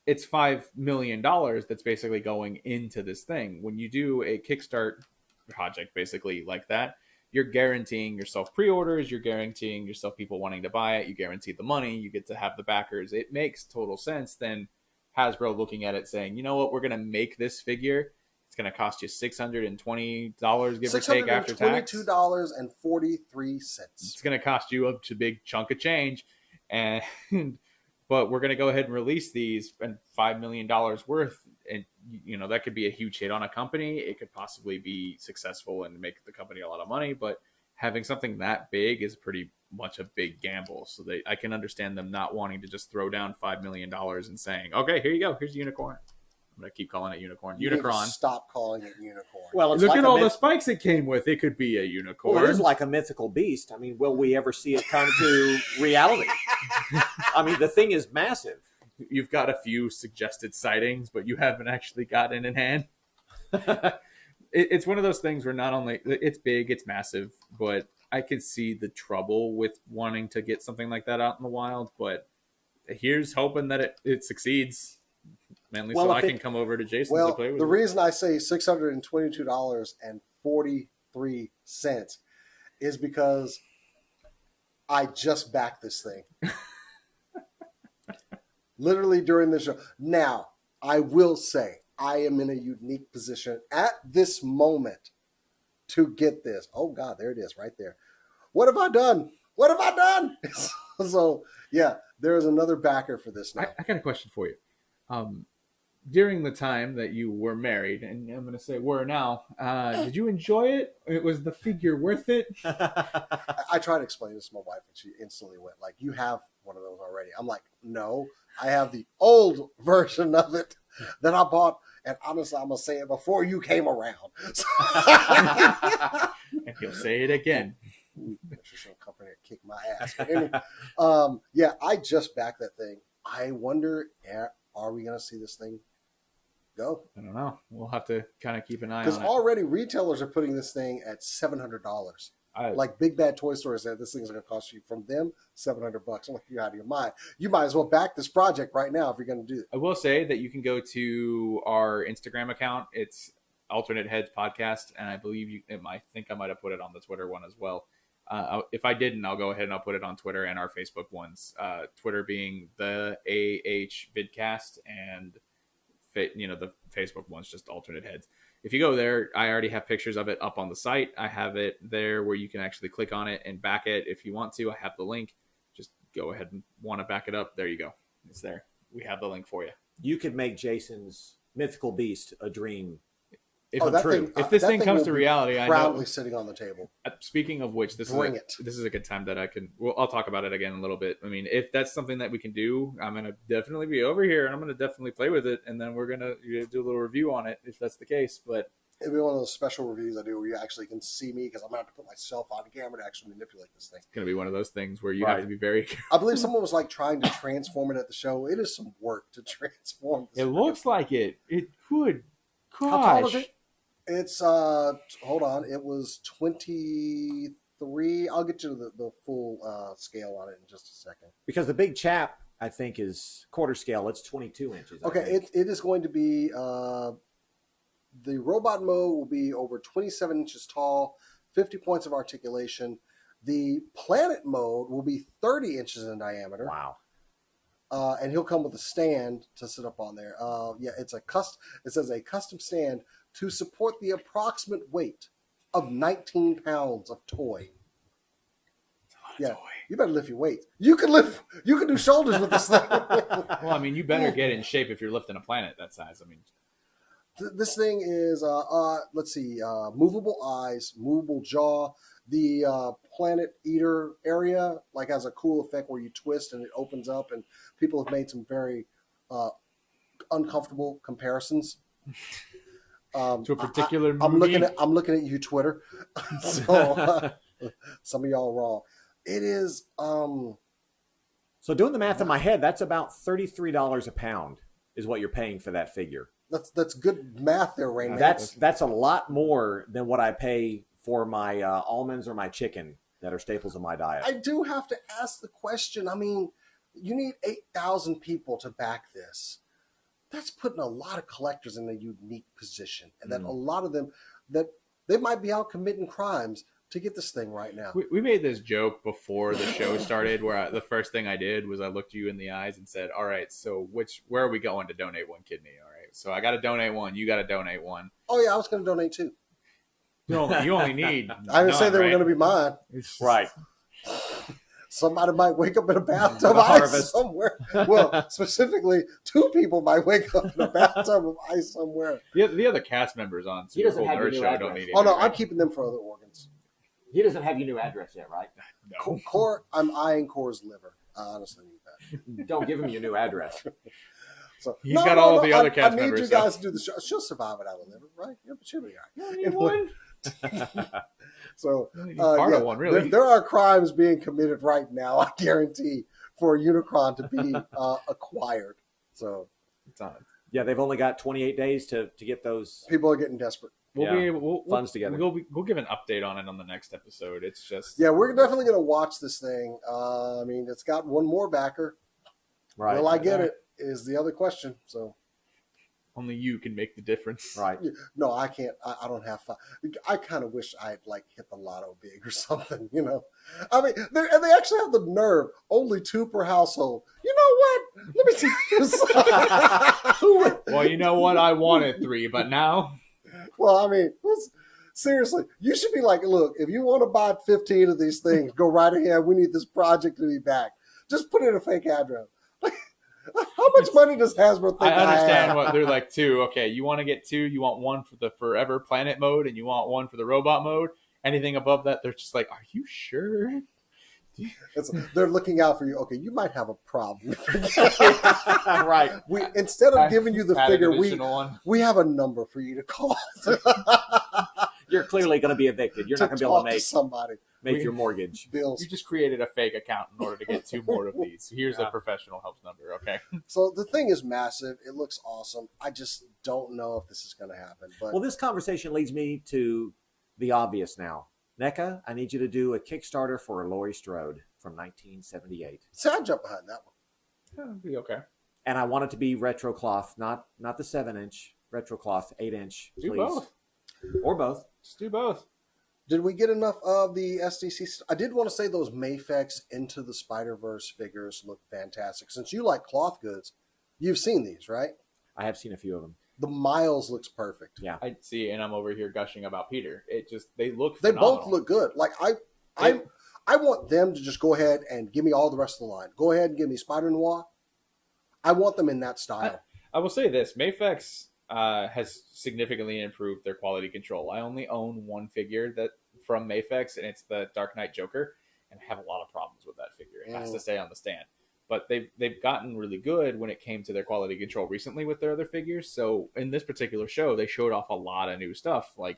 it's $5 million that's basically going into this thing. When you do a Kickstart project basically like that, you're guaranteeing yourself pre-orders, you're guaranteeing yourself people wanting to buy it, you guarantee the money, you get to have the backers. It makes total sense than Hasbro looking at it saying, you know what, we're going to make this figure. It's going to cost you $620, give or take, after tax. $622.43. It's going to cost you a big chunk of change. And but we're going to go ahead and release these and $5 million worth. And, you know, that could be a huge hit on a company. It could possibly be successful and make the company a lot of money. But having something that big is pretty much a big gamble. So I can understand them not wanting to just throw down $5 million and saying, okay, here you go. Here's a unicorn. I'm going to keep calling it unicorn. You need to Unicron. stop calling it unicorn. Well, it's Look like at a all the spikes it came with. It could be a unicorn. Well, it is like a mythical beast. I mean, will we ever see it come to reality? I mean, the thing is massive. You've got a few suggested sightings, but you haven't actually gotten it in hand. It's one of those things where not only it's big, it's massive, but I can see the trouble with wanting to get something like that out in the wild. But here's hoping that it succeeds. Mainly Well, so if I it- can come over to Jason's Well, to play with the it. reason I say $622.43 is because I just backed this thing. Literally during the show. Now, I will say I am in a unique position at this moment to get this. Oh, God, there it is right there. What have I done? What have I done? So, yeah, there is another backer for this now. I got a question for you. During the time that you were married, and I'm going to say were now, did you enjoy it? Was the figure worth it? I tried to explain this to my wife, and she instantly went, like, you have one of those already. I'm like, no, I have the old version of it that I bought. And honestly, I'm going to say it before you came around. And he'll say it again. She'll come in and kick my ass. But anyway, yeah, I just backed that thing. I wonder, are we going to see this thing go? I don't know. We'll have to kind of keep an eye Because on it. already retailers are putting this thing at $700. Like Big Bad Toy Store said, this thing's going to cost you from them $700. I'm like, you're out of your mind. You might as well back this project right now if you're going to do it. I will say that you can go to our Instagram account. It's Alternate Heads Podcast, and I believe I think I might have put it on the Twitter one as well. If I didn't, I'll go ahead and I'll put it on Twitter and our Facebook ones. Twitter being the AH Vidcast, and the Facebook one's just Alternate Heads. If you go there, I already have pictures of it up on the site. I have it there where you can actually click on it and back it if you want to. I have the link. Just go ahead and want to back it up. There you go. It's there. We have the link for you. You could make Jason's mythical beast a dream. If, true. If this that thing comes will to be reality, I know. proudly sitting on the table. Speaking of which, this Bring is a good time that I can. Well, I'll talk about it again in a little bit. I mean, if that's something that we can do, I'm gonna definitely be over here, and I'm gonna definitely play with it, and then we're gonna do a little review on it if that's the case. But It'll be one of those special reviews I do where you actually can see me because I'm going to have to put myself on camera to actually manipulate this thing. it's gonna be one of those things where you have to be very. I believe someone was like trying to transform it at the show. It is some work to transform this. It looks like it. It could. Gosh. How tall is it? It's hold on, it was 23. I'll get you the full scale on it in just a second. Because the big chap, I think, is quarter scale. It's 22 inches. I Okay, think. it is going to be the robot mode will be over 27 inches tall, 50 points of articulation. The planet mode will be 30 inches in diameter. Wow. And he'll come with a stand to sit up on there. Yeah, it says a custom stand to support the approximate weight of 19 pounds of toy. Yeah, you better lift your weights. You can do shoulders with this thing. Well, I mean, you better get in shape if you're lifting a planet that size. I mean, This thing is, let's see, movable eyes, movable jaw. The planet eater area has a cool effect where you twist and it opens up, and people have made some very uncomfortable comparisons. to a particular movie. I'm looking at you, Twitter. So some of y'all are wrong. It is. So doing the math in my head, that's about $33 a pound is what you're paying for that figure. That's good math there, Rain. That's a lot more than what I pay for my almonds or my chicken that are staples of my diet. I do have to ask the question. I mean, you need 8,000 people to back this. That's putting a lot of collectors in a unique position, and that a lot of them that they might be out committing crimes to get this thing right now. We made this joke before the show started where the first thing I did was I looked you in the eyes and said, all right, so where are we going to donate one kidney? All right, so I got to donate one. You got to donate one. Oh, yeah, I was going to donate 2. You only need I didn't say they were right? going to be mine. Right. Somebody might wake up in a bathtub of The ice harvest. somewhere. Well, specifically, 2 people might wake up in a bathtub of ice somewhere. The other cast members on He Super doesn't Bowl have your Nerd new Show address. don't need it. Oh, no, right? I'm keeping them for other organs. He doesn't have your new address yet, right? No. Core, I'm eyeing Core's liver. I honestly need that. Don't give him your new address. So He's got all the other cast I need members, you so- guys to do the show. She'll survive without a liver, right? Yeah, but she'll be all right. You only need one. So, You only need part yeah, of one, really. there are crimes being committed right now, I guarantee, for a Unicron to be acquired. So It's on. Yeah, they've only got 28 days to get those. people are getting desperate. Funds together. We'll give an update on it on the next episode. It's just Yeah, we're definitely going to watch this thing. I mean, it's got one more backer. Right. Will I get it is the other question. So, only you can make the difference. Right. no, I can't. I don't have fun. I kind of wish I had like hit the lotto big or something, you know. I mean, and they actually have the nerve. Only 2 per household. You know what? Let me tell you something. Who would- Well, you know what? I wanted 3, but now Well, I mean, seriously, you should be like, look, if you want to buy 15 of these things, go right ahead. We need this project to be back. Just put in a fake address. How much money does Hasbro think I understand have? what they're like. 2. Okay, you want to get 2. You want one for the Forever Planet mode, and you want one for the Robot mode. Anything above that, they're just like, are you sure? They're looking out for you. Okay, you might have a problem. Right. Instead of giving you the Add an figure, additional one. we have a number for you to call You're clearly going to be evicted. You're to not going to be able talk to to somebody. make your mortgage. Bills. You just created a fake account in order to get 2 more of these. Here's a professional helps number. Okay. So the thing is massive. It looks awesome. I just don't know if this is going to happen. But Well, this conversation leads me to the obvious now. NECA, I need you to do a Kickstarter for Laurie Strode from 1978. see, I jump behind that one. It'll be okay. And I want it to be retro cloth, not the 7-inch, retro cloth, 8-inch, Do please. both. Or both. Just do both. Did we get enough of the SDC? I did want to say those Mayfex Into the Spider-Verse figures look fantastic. Since you like cloth goods, you've seen these, right? I have seen a few of them. The Miles looks perfect. Yeah. I see, and I'm over here gushing about Peter. They look They phenomenal. both look good. Like I want them to just go ahead and give me all the rest of the line. Go ahead and give me Spider Noir. I want them in that style. I will say this: Mayfex has significantly improved their quality control. I only own one figure that from Mayfex, and it's the Dark Knight Joker, and I have a lot of problems with that figure. It has to stay on the stand. But they've gotten really good when it came to their quality control recently with their other figures. So in this particular show, they showed off a lot of new stuff. Like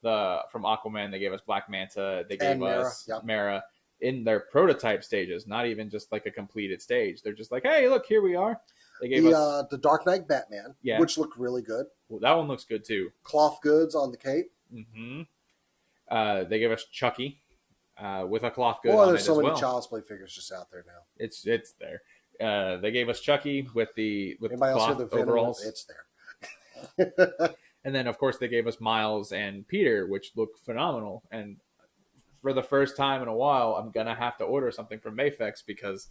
from Aquaman, they gave us Black Manta, they gave And Mera, us yep. Mera in their prototype stages, not even just like a completed stage. They're just like, hey, look, here we are. They gave us The Dark Knight Batman, Yeah. which looked really good. well, that one looks good too. Cloth goods on the cape. Mm-hmm. They gave us Chucky with a cloth good Boy, on it there's as so many well. Child's Play figures just out there now. It's there. They gave us Chucky with the Anybody else hear cloth the Venom? overalls, It's there. and then of course they gave us Miles and Peter, which look phenomenal. And for the first time in a while, I'm gonna have to order something from Mayfex because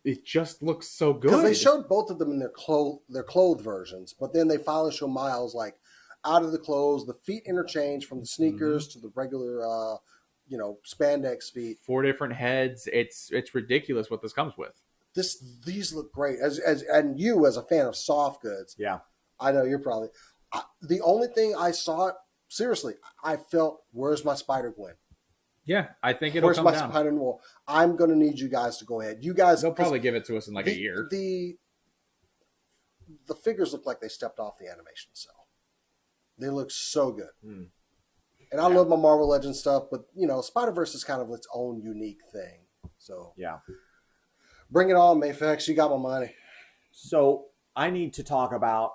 it just looks so good. Because they showed both of them in their clothed versions, but then they finally show Miles like out of the clothes, the feet interchange from the sneakers to the regular, spandex feet. 4 different heads. It's ridiculous what this comes with. These look great. And you as a fan of soft goods, Yeah. I know you're probably the only thing I saw. Seriously, I felt, where's my Spider Gwen? Yeah, I think it'll Where's come my down. Spider Noir? I'm going to need you guys to go ahead. You guys, They'll probably give it to us in like a year. The figures look like they stepped off the animation cell. They look so good. Hmm. And I love my Marvel Legends stuff, but Spider-Verse is kind of its own unique thing. So Yeah. bring it on, Mayfex. You got my money. So I need to talk about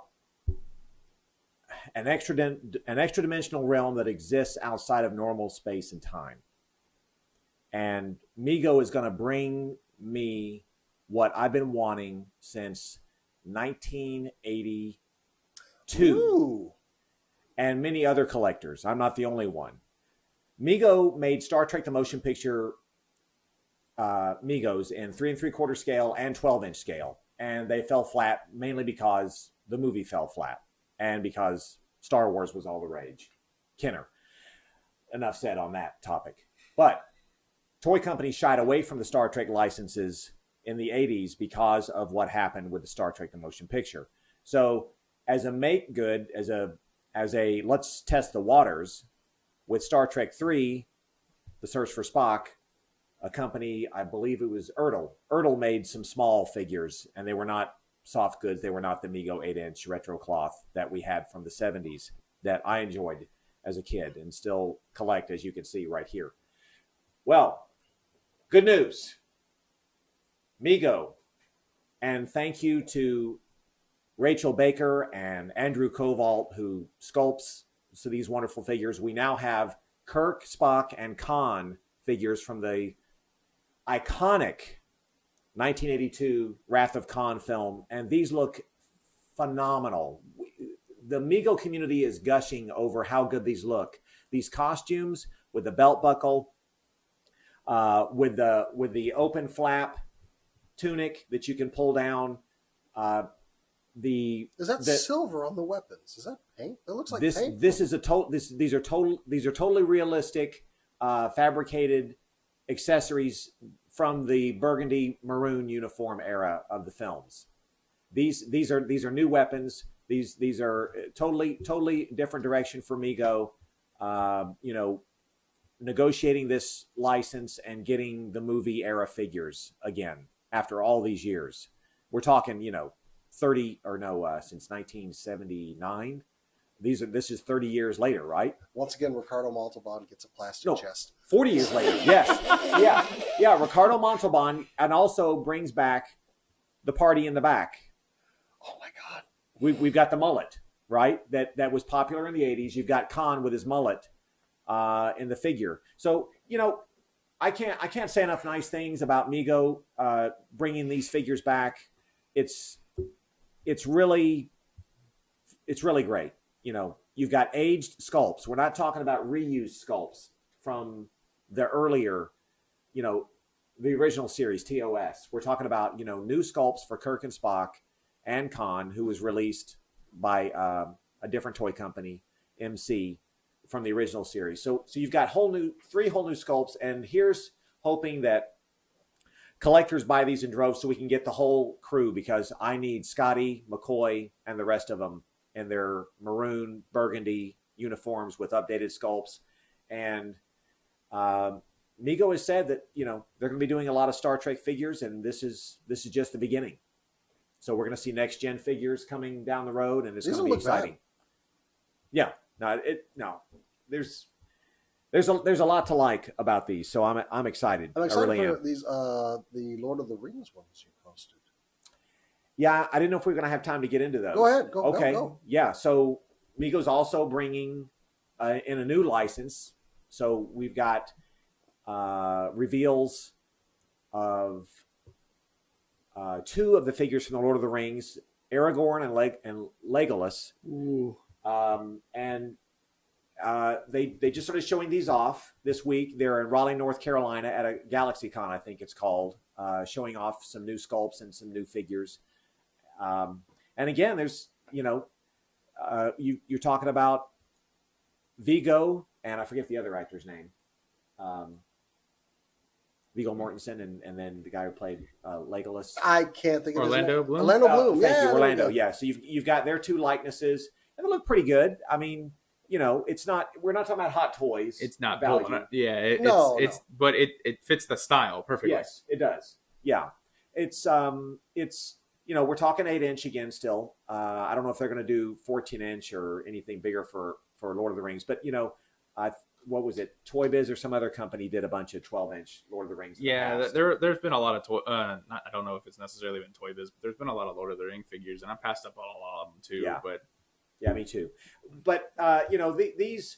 an extra dimensional realm that exists outside of normal space and time. And Mego is going to bring me what I've been wanting since 1982, Ooh. and many other collectors. I'm not the only one. Mego made Star Trek the Motion Picture Megos in 3 3/4 scale and 12-inch scale, and they fell flat mainly because the movie fell flat and because Star Wars was all the rage. Kenner. Enough said on that topic. But toy companies shied away from the Star Trek licenses in the 80s because of what happened with the Star Trek the Motion Picture. So as a make good, as a let's test the waters, with Star Trek 3, The Search for Spock, a company, I believe it was Ertl. Ertl made some small figures, and they were not soft goods. They were not the Mego 8-inch retro cloth that we had from the 70s that I enjoyed as a kid and still collect, as you can see right here. Well, good news. Mego. And thank you to Rachel Baker and Andrew Kovalt, who sculpts these wonderful figures. We now have Kirk, Spock, and Khan figures from the iconic 1982 Wrath of Khan film, and these look phenomenal. The Mego community is gushing over how good these look. These costumes with the belt buckle, with the open flap tunic that you can pull down. Is that silver on the weapons? Is that paint? It looks like paint. These are totally realistic, fabricated accessories from the burgundy maroon uniform era of the films. These are new weapons. These are totally different direction for Mego. Negotiating this license and getting the movie era figures again after all these years. We're talking, since 1979. This is 30 years later, right? Once again, Ricardo Montalban gets a plastic chest. 40 years later, yes. Yeah, Ricardo Montalban, and also brings back the party in the back. Oh, my God. We've got the mullet, right? That was popular in the 80s. You've got Khan with his mullet in the figure. So, I can't say enough nice things about Mego bringing these figures back. It's really great. You've got aged sculpts. We're not talking about reused sculpts from the earlier, the original series, TOS. We're talking about, new sculpts for Kirk and Spock and Khan, who was released by a different toy company, MC, from the original series. So you've got three whole new sculpts, and here's hoping that collectors buy these in droves so we can get the whole crew, because I need Scotty, McCoy, and the rest of them in their maroon burgundy uniforms with updated sculpts. And Mego has said that they're going to be doing a lot of Star Trek figures, and this is just the beginning. So we're going to see next gen figures coming down the road, and it's going to be exciting. Bad. Yeah, there's a lot to like about these, so I'm excited. I'm excited I really for am. these the Lord of the Rings ones you posted. Yeah, I didn't know if we were going to have time to get into those. Go ahead. Okay. Go. Yeah, so Mego's also bringing in a new license. So we've got reveals of two of the figures from the Lord of the Rings, Aragorn and Legolas. Ooh. And they just started showing these off this week. They're in Raleigh, North Carolina at a GalaxyCon, I think it's called, showing off some new sculpts and some new figures. And again, there's, you're talking about Viggo, and I forget the other actor's name. Viggo Mortensen, and then the guy who played Legolas. I can't think of Orlando his name. Bloom? Orlando Bloom. Thank you, Orlando. there we go. Yeah, so you've got their two likenesses, and they look pretty good. I mean, it's not. We're not talking about hot toys. It's not value. but it fits the style perfectly. Yes, it does. Yeah, it's we're talking 8-inch again still. I don't know if they're going to do 14-inch or anything bigger for Lord of the Rings, but what was it? Toy Biz or some other company did a bunch of 12-inch Lord of the Rings. Yeah, there's been a lot of I don't know if it's necessarily been Toy Biz, but there's been a lot of Lord of the Rings figures, and I passed up on a lot of them too. Yeah. But yeah, me too. But these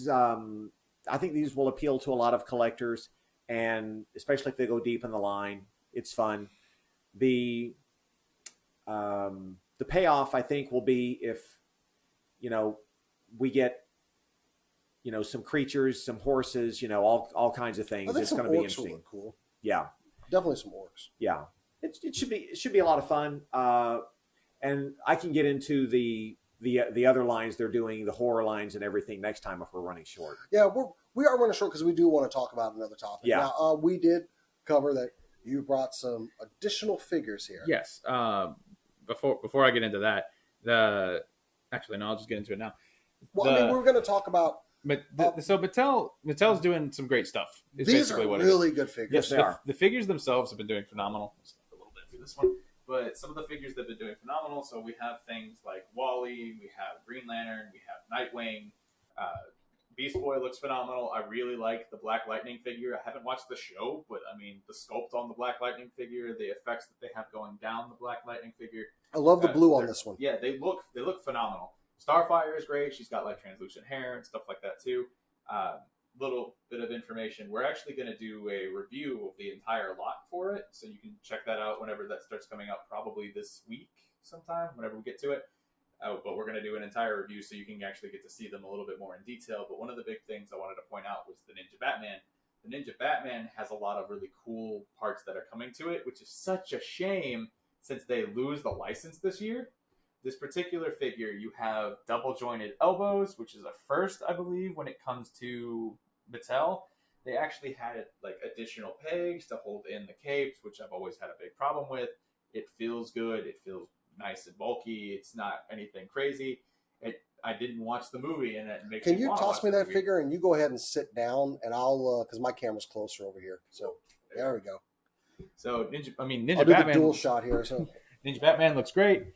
I think these will appeal to a lot of collectors, and especially if they go deep in the line, it's fun. The payoff, I think, will be if we get some creatures, some horses, all kinds of I things. think It's some going to be orcs will interesting. look cool. Yeah, Definitely some orcs. yeah. It should be a lot of fun. And I can get into the other lines they're doing, the horror lines and everything next time if we're running short. Yeah, we are running short because we do want to talk about another topic. Yeah. Now, we did cover that you brought some additional figures here. Yes. Before I get into that, actually no, I'll just get into it now. Well, we're going to talk about. So Mattel's doing some great stuff. Is These basically are what really it is. good figures. Yes, they are. The figures themselves have been doing phenomenal. Just a little bit for this one, but some of the figures that have been doing phenomenal. So we have things like Wally, we have Green Lantern, we have Nightwing. Beast Boy looks phenomenal. I really like the Black Lightning figure. I haven't watched the show, but I mean the sculpt on the Black Lightning figure, the effects that they have going down the Black Lightning figure. I love the blue on this one. Yeah, they look phenomenal. Starfire is great. She's got like translucent hair and stuff like that too. Little bit of information. We're actually going to do a review of the entire lot for it, so you can check that out whenever that starts coming up. Probably this week sometime, whenever we get to it. But we're going to do an entire review so you can actually get to see them a little bit more in detail. But one of the big things I wanted to point out was the Ninja Batman. The Ninja Batman has a lot of really cool parts that are coming to it, which is such a shame since they lose the license this year. This particular figure, you have double jointed elbows, which is a first, I believe, when it comes to Mattel. They actually had like additional pegs to hold in the capes, which I've always had a big problem with. It feels good. It feels nice and bulky. It's not anything crazy. I didn't watch the movie, and it makes Can me you wanna toss watch me the that movie. figure and you go ahead and sit down and I'll because my camera's closer over here. So there we go. So Ninja I'll do Batman. the dual shot here. So Ninja Batman looks great.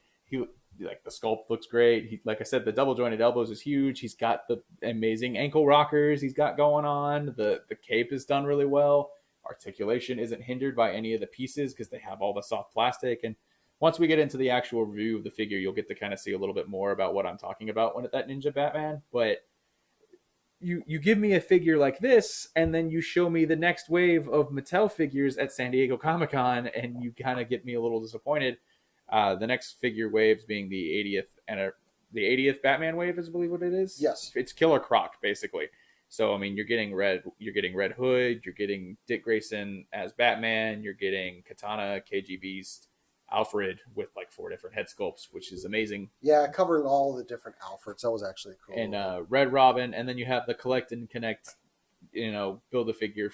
Like the sculpt looks great. Like I said, the double jointed elbows is huge. He's got the amazing ankle rockers he's got going on. The cape is done really well. Articulation isn't hindered by any of the pieces because they have all the soft plastic. And once we get into the actual review of the figure, you'll get to kind of see a little bit more about what I'm talking about when at that Ninja Batman. But you give me a figure like this, and then you show me the next wave of Mattel figures at San Diego Comic-Con, and you kind of get me a little disappointed. The next figure waves being the 80th Batman wave is I believe what it is. Yes. It's Killer Croc basically. So I mean you're getting Red Hood, you're getting Dick Grayson as Batman, you're getting Katana, KG Beast, Alfred with like 4 different head sculpts, which is amazing. yeah, covering all the different Alfreds. That was actually cool. And Red Robin, and then you have the collect and connect, build the figures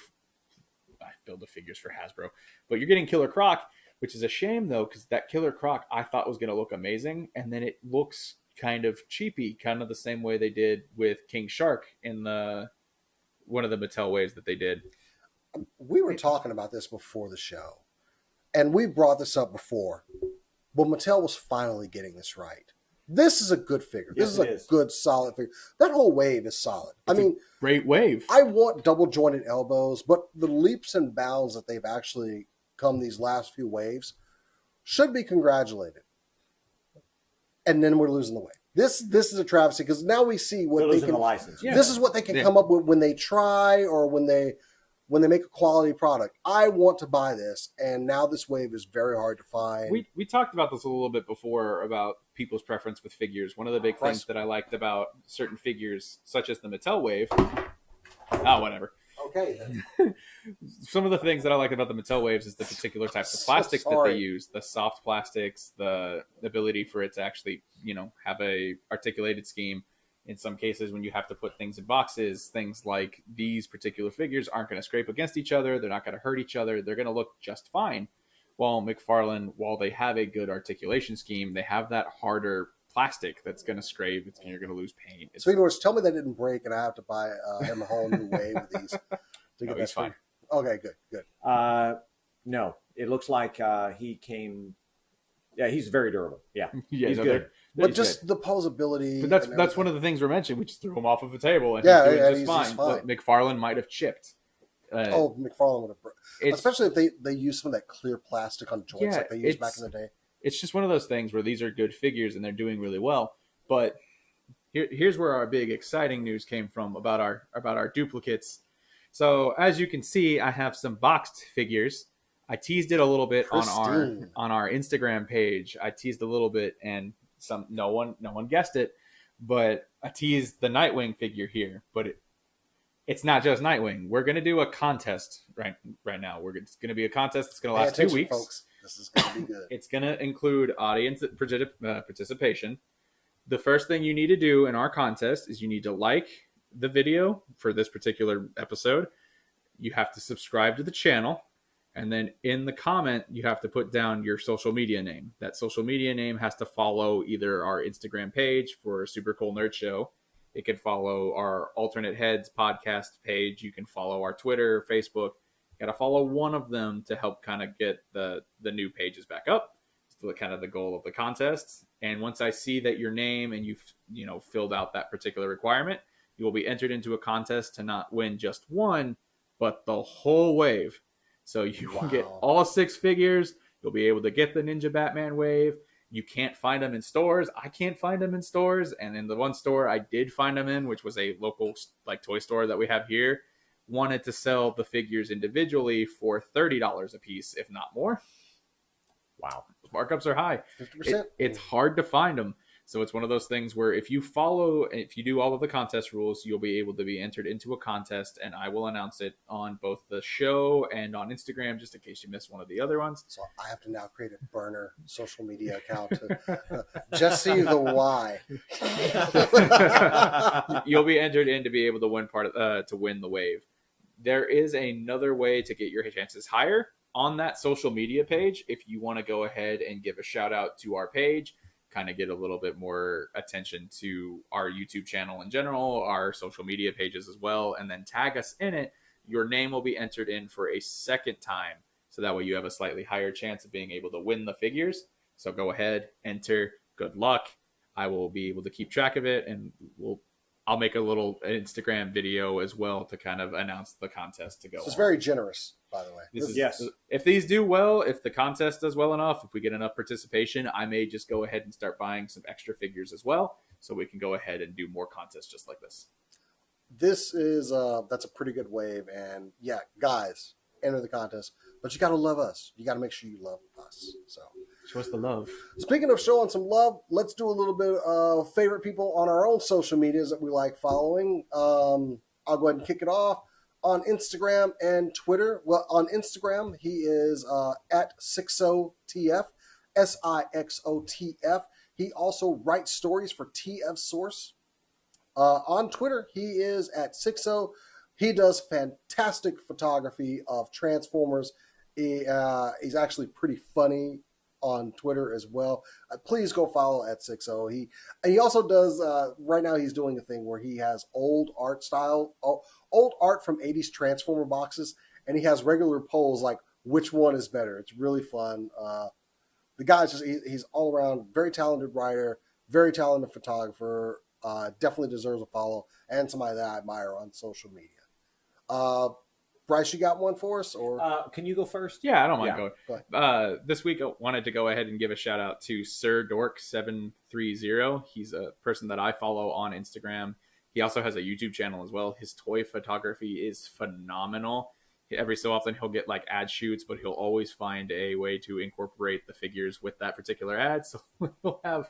for Hasbro. But you're getting Killer Croc, which is a shame though, because that Killer Croc I thought was going to look amazing, and then it looks kind of cheapy, kind of the same way they did with King Shark in one of the Mattel waves that they did. We were talking about this before the show, and we brought this up before, but Mattel was finally getting this right. This is a good figure. This Yes, is a good, solid figure. That whole wave is solid. It's a great wave. I want double jointed elbows, but the leaps and bounds that they've actually come these last few waves should be congratulated. And then we're losing the wave. This is a travesty because now we see what They're they losing can. the license. Yeah. This is what they can come up with when they try or when they make a quality product. I want to buy this, and now this wave is very hard to find. We talked about this a little bit before about people's preference with figures. One of the big things that I liked about certain figures, such as the Mattel wave, whatever. Okay, then. Some of the things that I like about the Mattel waves is the particular types of plastics that they use, the soft plastics, the ability for it to actually, have a articulated scheme. In some cases, when you have to put things in boxes, things like these particular figures aren't going to scrape against each other. They're not going to hurt each other. They're going to look just fine. While McFarlane, while they have a good articulation scheme, they have that harder plastic that's going to scrape. And you're going to lose paint. So, in other words, tell me that didn't break, and I have to buy him a whole new wave of these to get he's that fine. Okay, good. No, it looks like he came. Yeah, he's very durable. Yeah, Yeah, he's no, good. But just the posability. But that's one of the things we're mentioning. We just threw him off of a table, and Yeah, he's doing he's just just fine. fine. But McFarlane might have chipped. McFarlane would have, It's- especially if they use some of that clear plastic on joints Yeah, like they used it's- back in the day. It's just one of those things where these are good figures and they're doing really well. But here's where our big exciting news came from about our duplicates. So as you can see, I have some boxed figures. I teased it a little bit Pristine. on our Instagram page. I teased a little bit, and no one guessed it. But I teased the Nightwing figure here, but it's not just Nightwing. We're going to do a contest right now. It's going to be a contest that's going to last 2 weeks. Folks. This is going to be good. It's going to include audience participation. The first thing you need to do in our contest is you need to like the video for this particular episode. You have to subscribe to the channel. And then in the comment, you have to put down your social media name. That social media name has to follow either our Instagram page for Super Cool Nerd Show. It can follow our Alternate Heads podcast page. You can follow our Twitter, Facebook. You got to follow one of them to help kind of get the new pages back up. It's kind of the goal of the contest. And once I see that your name and you've filled out that particular requirement, you will be entered into a contest to not win just one, but the whole wave. So you will get all 6 figures. You'll be able to get the Ninja Batman wave. You can't find them in stores. I can't find them in stores. And in the one store I did find them in, which was a local toy store that we have here, wanted to sell the figures individually for $30 a piece, if not more. Wow. Markups are high. 50%. It's hard to find them. So it's one of those things where if you do all of the contest rules, you'll be able to be entered into a contest, and I will announce it on both the show and on Instagram, just in case you missed one of the other ones. So I have to now create a burner social media account to Jesse the Y. You'll be entered in to be able to win the wave. There is another way to get your chances higher on that social media page. If you want to go ahead and give a shout out to our page, kind of get a little bit more attention to our YouTube channel in general, our social media pages as well, and then tag us in it, your name will be entered in for a second time. So that way you have a slightly higher chance of being able to win the figures. So go ahead, enter, good luck. I will be able to keep track of it, and I'll make a little Instagram video as well to kind of announce the contest to go. This is very generous, by the way. Yes. If these do well, if the contest does well enough, if we get enough participation, I may just go ahead and start buying some extra figures as well, so we can go ahead and do more contests just like this. This is that's a pretty good wave, and yeah, guys, enter the contest. But you got to love us. You got to make sure you love us. So show us the love. Speaking of showing some love, let's do a little bit of favorite people on our own social medias that we like following. I'll go ahead and kick it off on Instagram and Twitter. Well, on Instagram, he is at Sixotf, Sixotf. He also writes stories for TF Source. On Twitter, he is at Sixo. He does fantastic photography of Transformers. He's actually pretty funny on Twitter as well. Please go follow at Sixo. He also does right now. He's doing a thing where he has old art from 80s Transformer boxes, and he has regular polls like which one is better. It's really fun. The guy's he's all around very talented writer, very talented photographer. Definitely deserves a follow, and somebody that I admire on social media. Bryce, you got one for us, or can you go first? Yeah, I don't mind Go going. This week, I wanted to go ahead and give a shout out to Sir Dork 730. He's a person that I follow on Instagram. He also has a YouTube channel as well. His toy photography is phenomenal. Every so often, he'll get like ad shoots, but he'll always find a way to incorporate the figures with that particular ad. So he'll have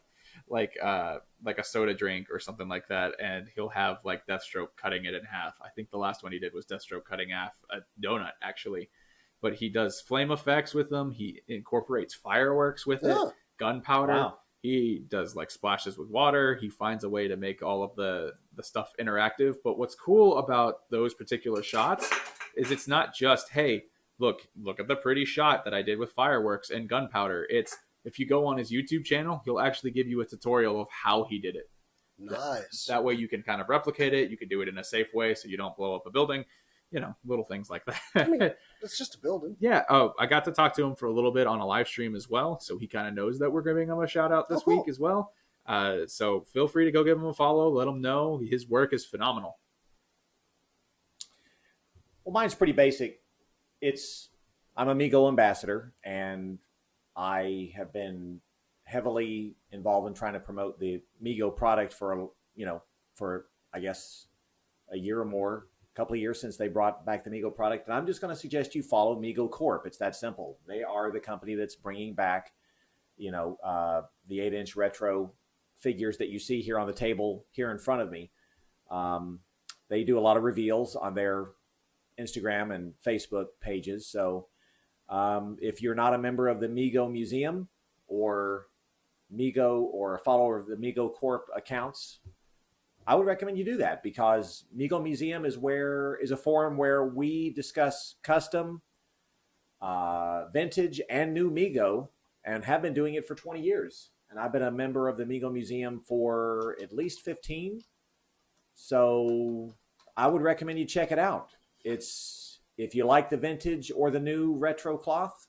like a soda drink or something like that, and he'll have like Deathstroke cutting it in half. I think the last one he did was Deathstroke cutting half a donut, actually. But he does flame effects with them. He incorporates fireworks with it, gunpowder. Wow. He does like splashes with water. He finds a way to make all of the stuff interactive. But what's cool about those particular shots is it's not just, hey, look at the pretty shot that I did with fireworks and gunpowder. It's, if you go on his YouTube channel, he'll actually give you a tutorial of how he did it. nice. That way you can kind of replicate it. You can do it in a safe way so you don't blow up a building. Little things like that. I mean, it's just a building. Yeah. Oh, I got to talk to him for a little bit on a live stream as well. So he kind of knows that we're giving him a shout out this week as well. So feel free to go give him a follow. Let him know. His work is phenomenal. Well, mine's pretty basic. I'm a Mego ambassador, and I have been heavily involved in trying to promote the Mego product for I guess a year or more, a couple of years since they brought back the Mego product. And I'm just going to suggest you follow Mego Corp. It's that simple. They are the company that's bringing back, the 8-inch retro figures that you see here on the table here in front of me. They do a lot of reveals on their Instagram and Facebook pages. So if you're not a member of the Mego Museum or Mego or a follower of the Mego Corp accounts, I would recommend you do that, because Mego Museum is a forum where we discuss custom, vintage, and new Mego, and have been doing it for 20 years. And I've been a member of the Mego Museum for at least 15. So I would recommend you check it out. If you like the vintage or the new retro cloth,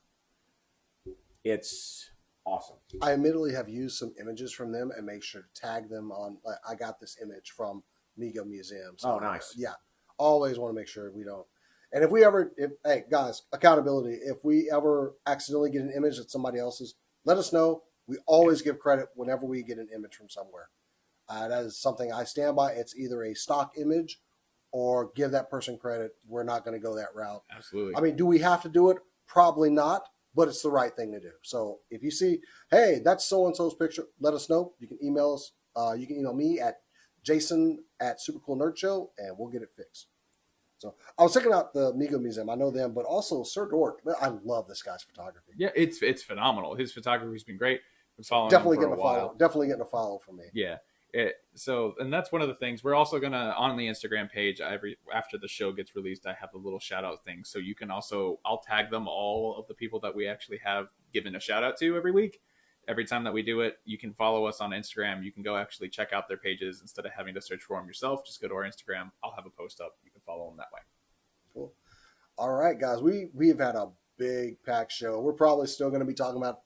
it's awesome. I admittedly have used some images from them and make sure to tag them on. I got this image from Mego Museum. So, Oh, nice. Yeah, always want to make sure we don't. And hey guys, accountability. If we ever accidentally get an image that's somebody else's, let us know. We always give credit whenever we get an image from somewhere. That is something I stand by. It's either a stock image or give that person credit. We're not going to go that route. Absolutely. I mean, do we have to do it? Probably not, but it's the right thing to do. So if you see, hey, that's so-and-so's picture, let us know. You can email us. You can email me at jason@supercoolnerdshow, and we'll get it fixed. So I was checking out the Mego Museum. I know them, but also Sir Dork. I love this guy's photography. Yeah, it's phenomenal. His photography's been great. Been following Definitely him for getting a a follow. while. Definitely getting a follow from me. Yeah. And that's one of the things we're also gonna, on the Instagram page, after the show gets released, I have a little shout out thing, so you can also, I'll tag them, all of the people that we actually have given a shout out to every week. Every time that we do it, you can follow us on Instagram. You can go actually check out their pages instead of having to search for them yourself. Just go to our Instagram. I'll have a post up. You can follow them that way. Cool. All right, guys, we have had a big packed show. We're probably still going to be talking about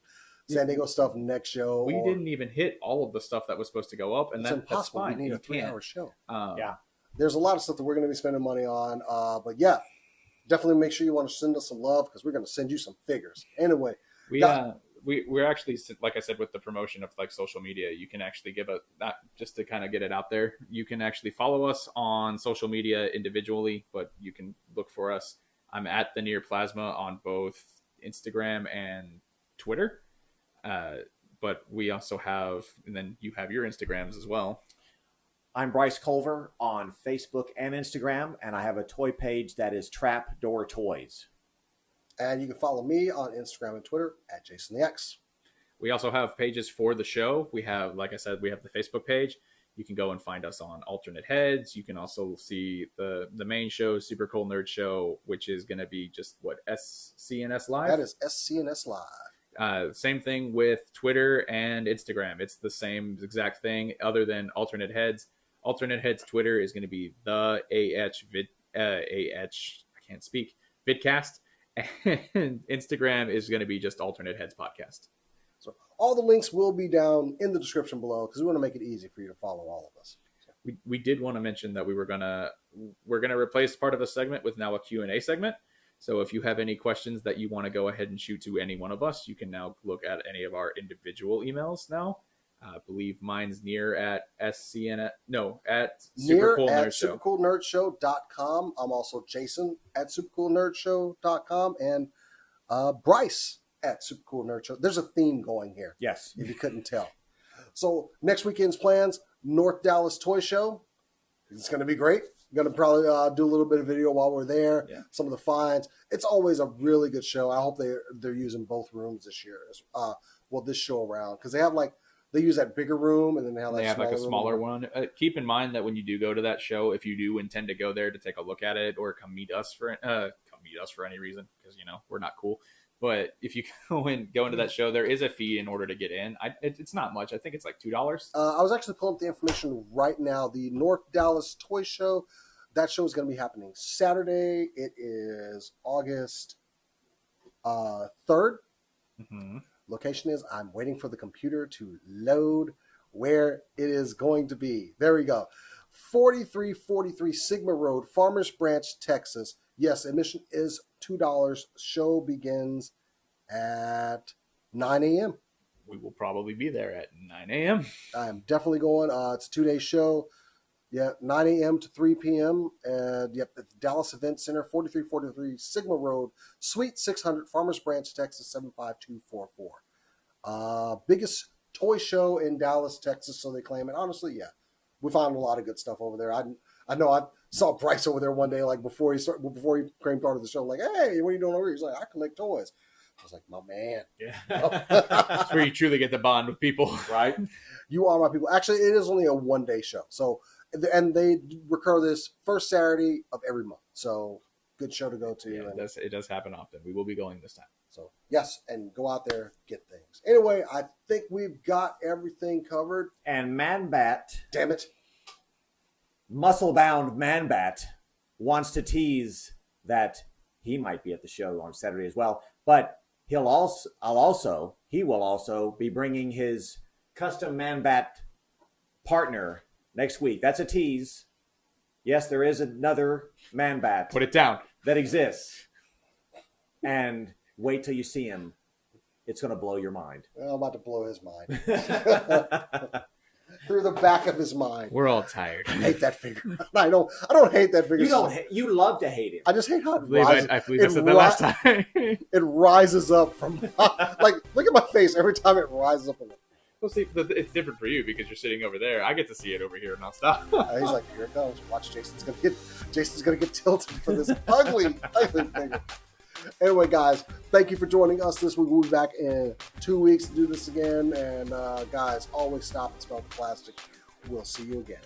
San Diego stuff next show. We didn't even hit all of the stuff that was supposed to go up, and It's that's impossible. fine. We need You a 3-hour show. Yeah. There's a lot of stuff that we're going to be spending money on. But yeah, definitely make sure you want to send us some love, because we're going to send you some figures. Anyway, we're actually, like I said, with the promotion of like social media, you can actually give not just to kind of get it out there. You can actually follow us on social media individually, but you can look for us. I'm at the Near Plasma on both Instagram and Twitter. But we also have, and then you have your Instagrams as well. I'm Bryce Culver on Facebook and Instagram, and I have a toy page that is Trapdoor Toys. and you can follow me on Instagram and Twitter at JasonTheX. We also have pages for the show. We have, like I said, we have the Facebook page. You can go and find us on Alternate Heads. You can also see the main show, Super Cool Nerd Show, which is going to be just SCNS Live. That is SCNS Live. Same thing with Twitter and Instagram. It's the same exact thing, other than Alternate Heads. Alternate Heads Twitter is going to be the Vidcast, and Instagram is going to be just Alternate Heads Podcast. So all the links will be down in the description below, because we want to make it easy for you to follow all of us. We did want to mention that we're gonna replace part of a segment with now a Q&A segment. So if you have any questions that you want to go ahead and shoot to any one of us, you can now look at any of our individual emails now. I believe mine's near at SCN. No, at Super Cool Nerd Show. supercoolnerdshow.com. I'm also Jason at supercoolnerdshow.com and Bryce at supercoolnerdshow. There's a theme going here, Yes. if you couldn't tell. So next weekend's plans, North Dallas Toy Show. It's going to be great. Going to probably do a little bit of video while we're there. Yeah. Some of the finds. It's always a really good show. I hope they're using both rooms this year. This show around, because they use that bigger room, and then they have like a smaller one. Keep in mind that when you do go to that show, if you do intend to go there to take a look at it or come meet us for any reason, because we're not cool. But if you go into that show, there is a fee in order to get in. It's not much. I think it's like $2. I was actually pulling up the information right now. The North Dallas Toy Show, that show is going to be happening Saturday. It is August 3rd. Mm-hmm. Location is, I'm waiting for the computer to load where it is going to be. There we go. 4343 Sigma Road, Farmers Branch, Texas. Yes, admission is $2. Show begins at 9 a.m. We will probably be there at 9 a.m. I'm definitely going. It's a 2-day show. Yeah, 9 a.m. to 3 p.m. And at the Dallas Event Center, 4343 Sigma Road, Suite 600, Farmers Branch, Texas, 75244. Biggest toy show in Dallas, Texas, so they claim. And honestly, yeah, we found a lot of good stuff over there. I I know I saw Bryce over there one day, like before he came part of the show, like, hey, what are you doing over here? He's like, I collect toys. I was like, my man. Yeah. That's where you truly get the bond with people. Right? You are my people. Actually, it is only a 1-day show. So, and they recur this first Saturday of every month. So, good show to go to. Yeah, it does happen often. We will be going this time. So, yes, and go out there, get things. Anyway, I think we've got everything covered. And Man-Bat, Damn it. muscle-bound Man-Bat, wants to tease that he might be at the show on Saturday as well. But he will also be bringing his custom Man-Bat partner next week. That's a tease. Yes, there is another Man-Bat Put it down. that exists. And wait till you see him. It's going to blow your mind. Well, I'm about to blow his mind. Through the back of his mind. We're all tired. I hate that figure. I don't hate that figure. You love to hate him. I just hate how it I believe rises. I said that last time. It rises up from like look at my face every time it rises up. Well, see, it's different for you because you're sitting over there. I get to see it over here nonstop. He's like, here it goes. Watch, Jason's gonna get tilted for this ugly figure. Anyway, guys, thank you for joining us this week. We'll be back in 2 weeks to do this again. And guys, always stop and smell the plastic. We'll see you again.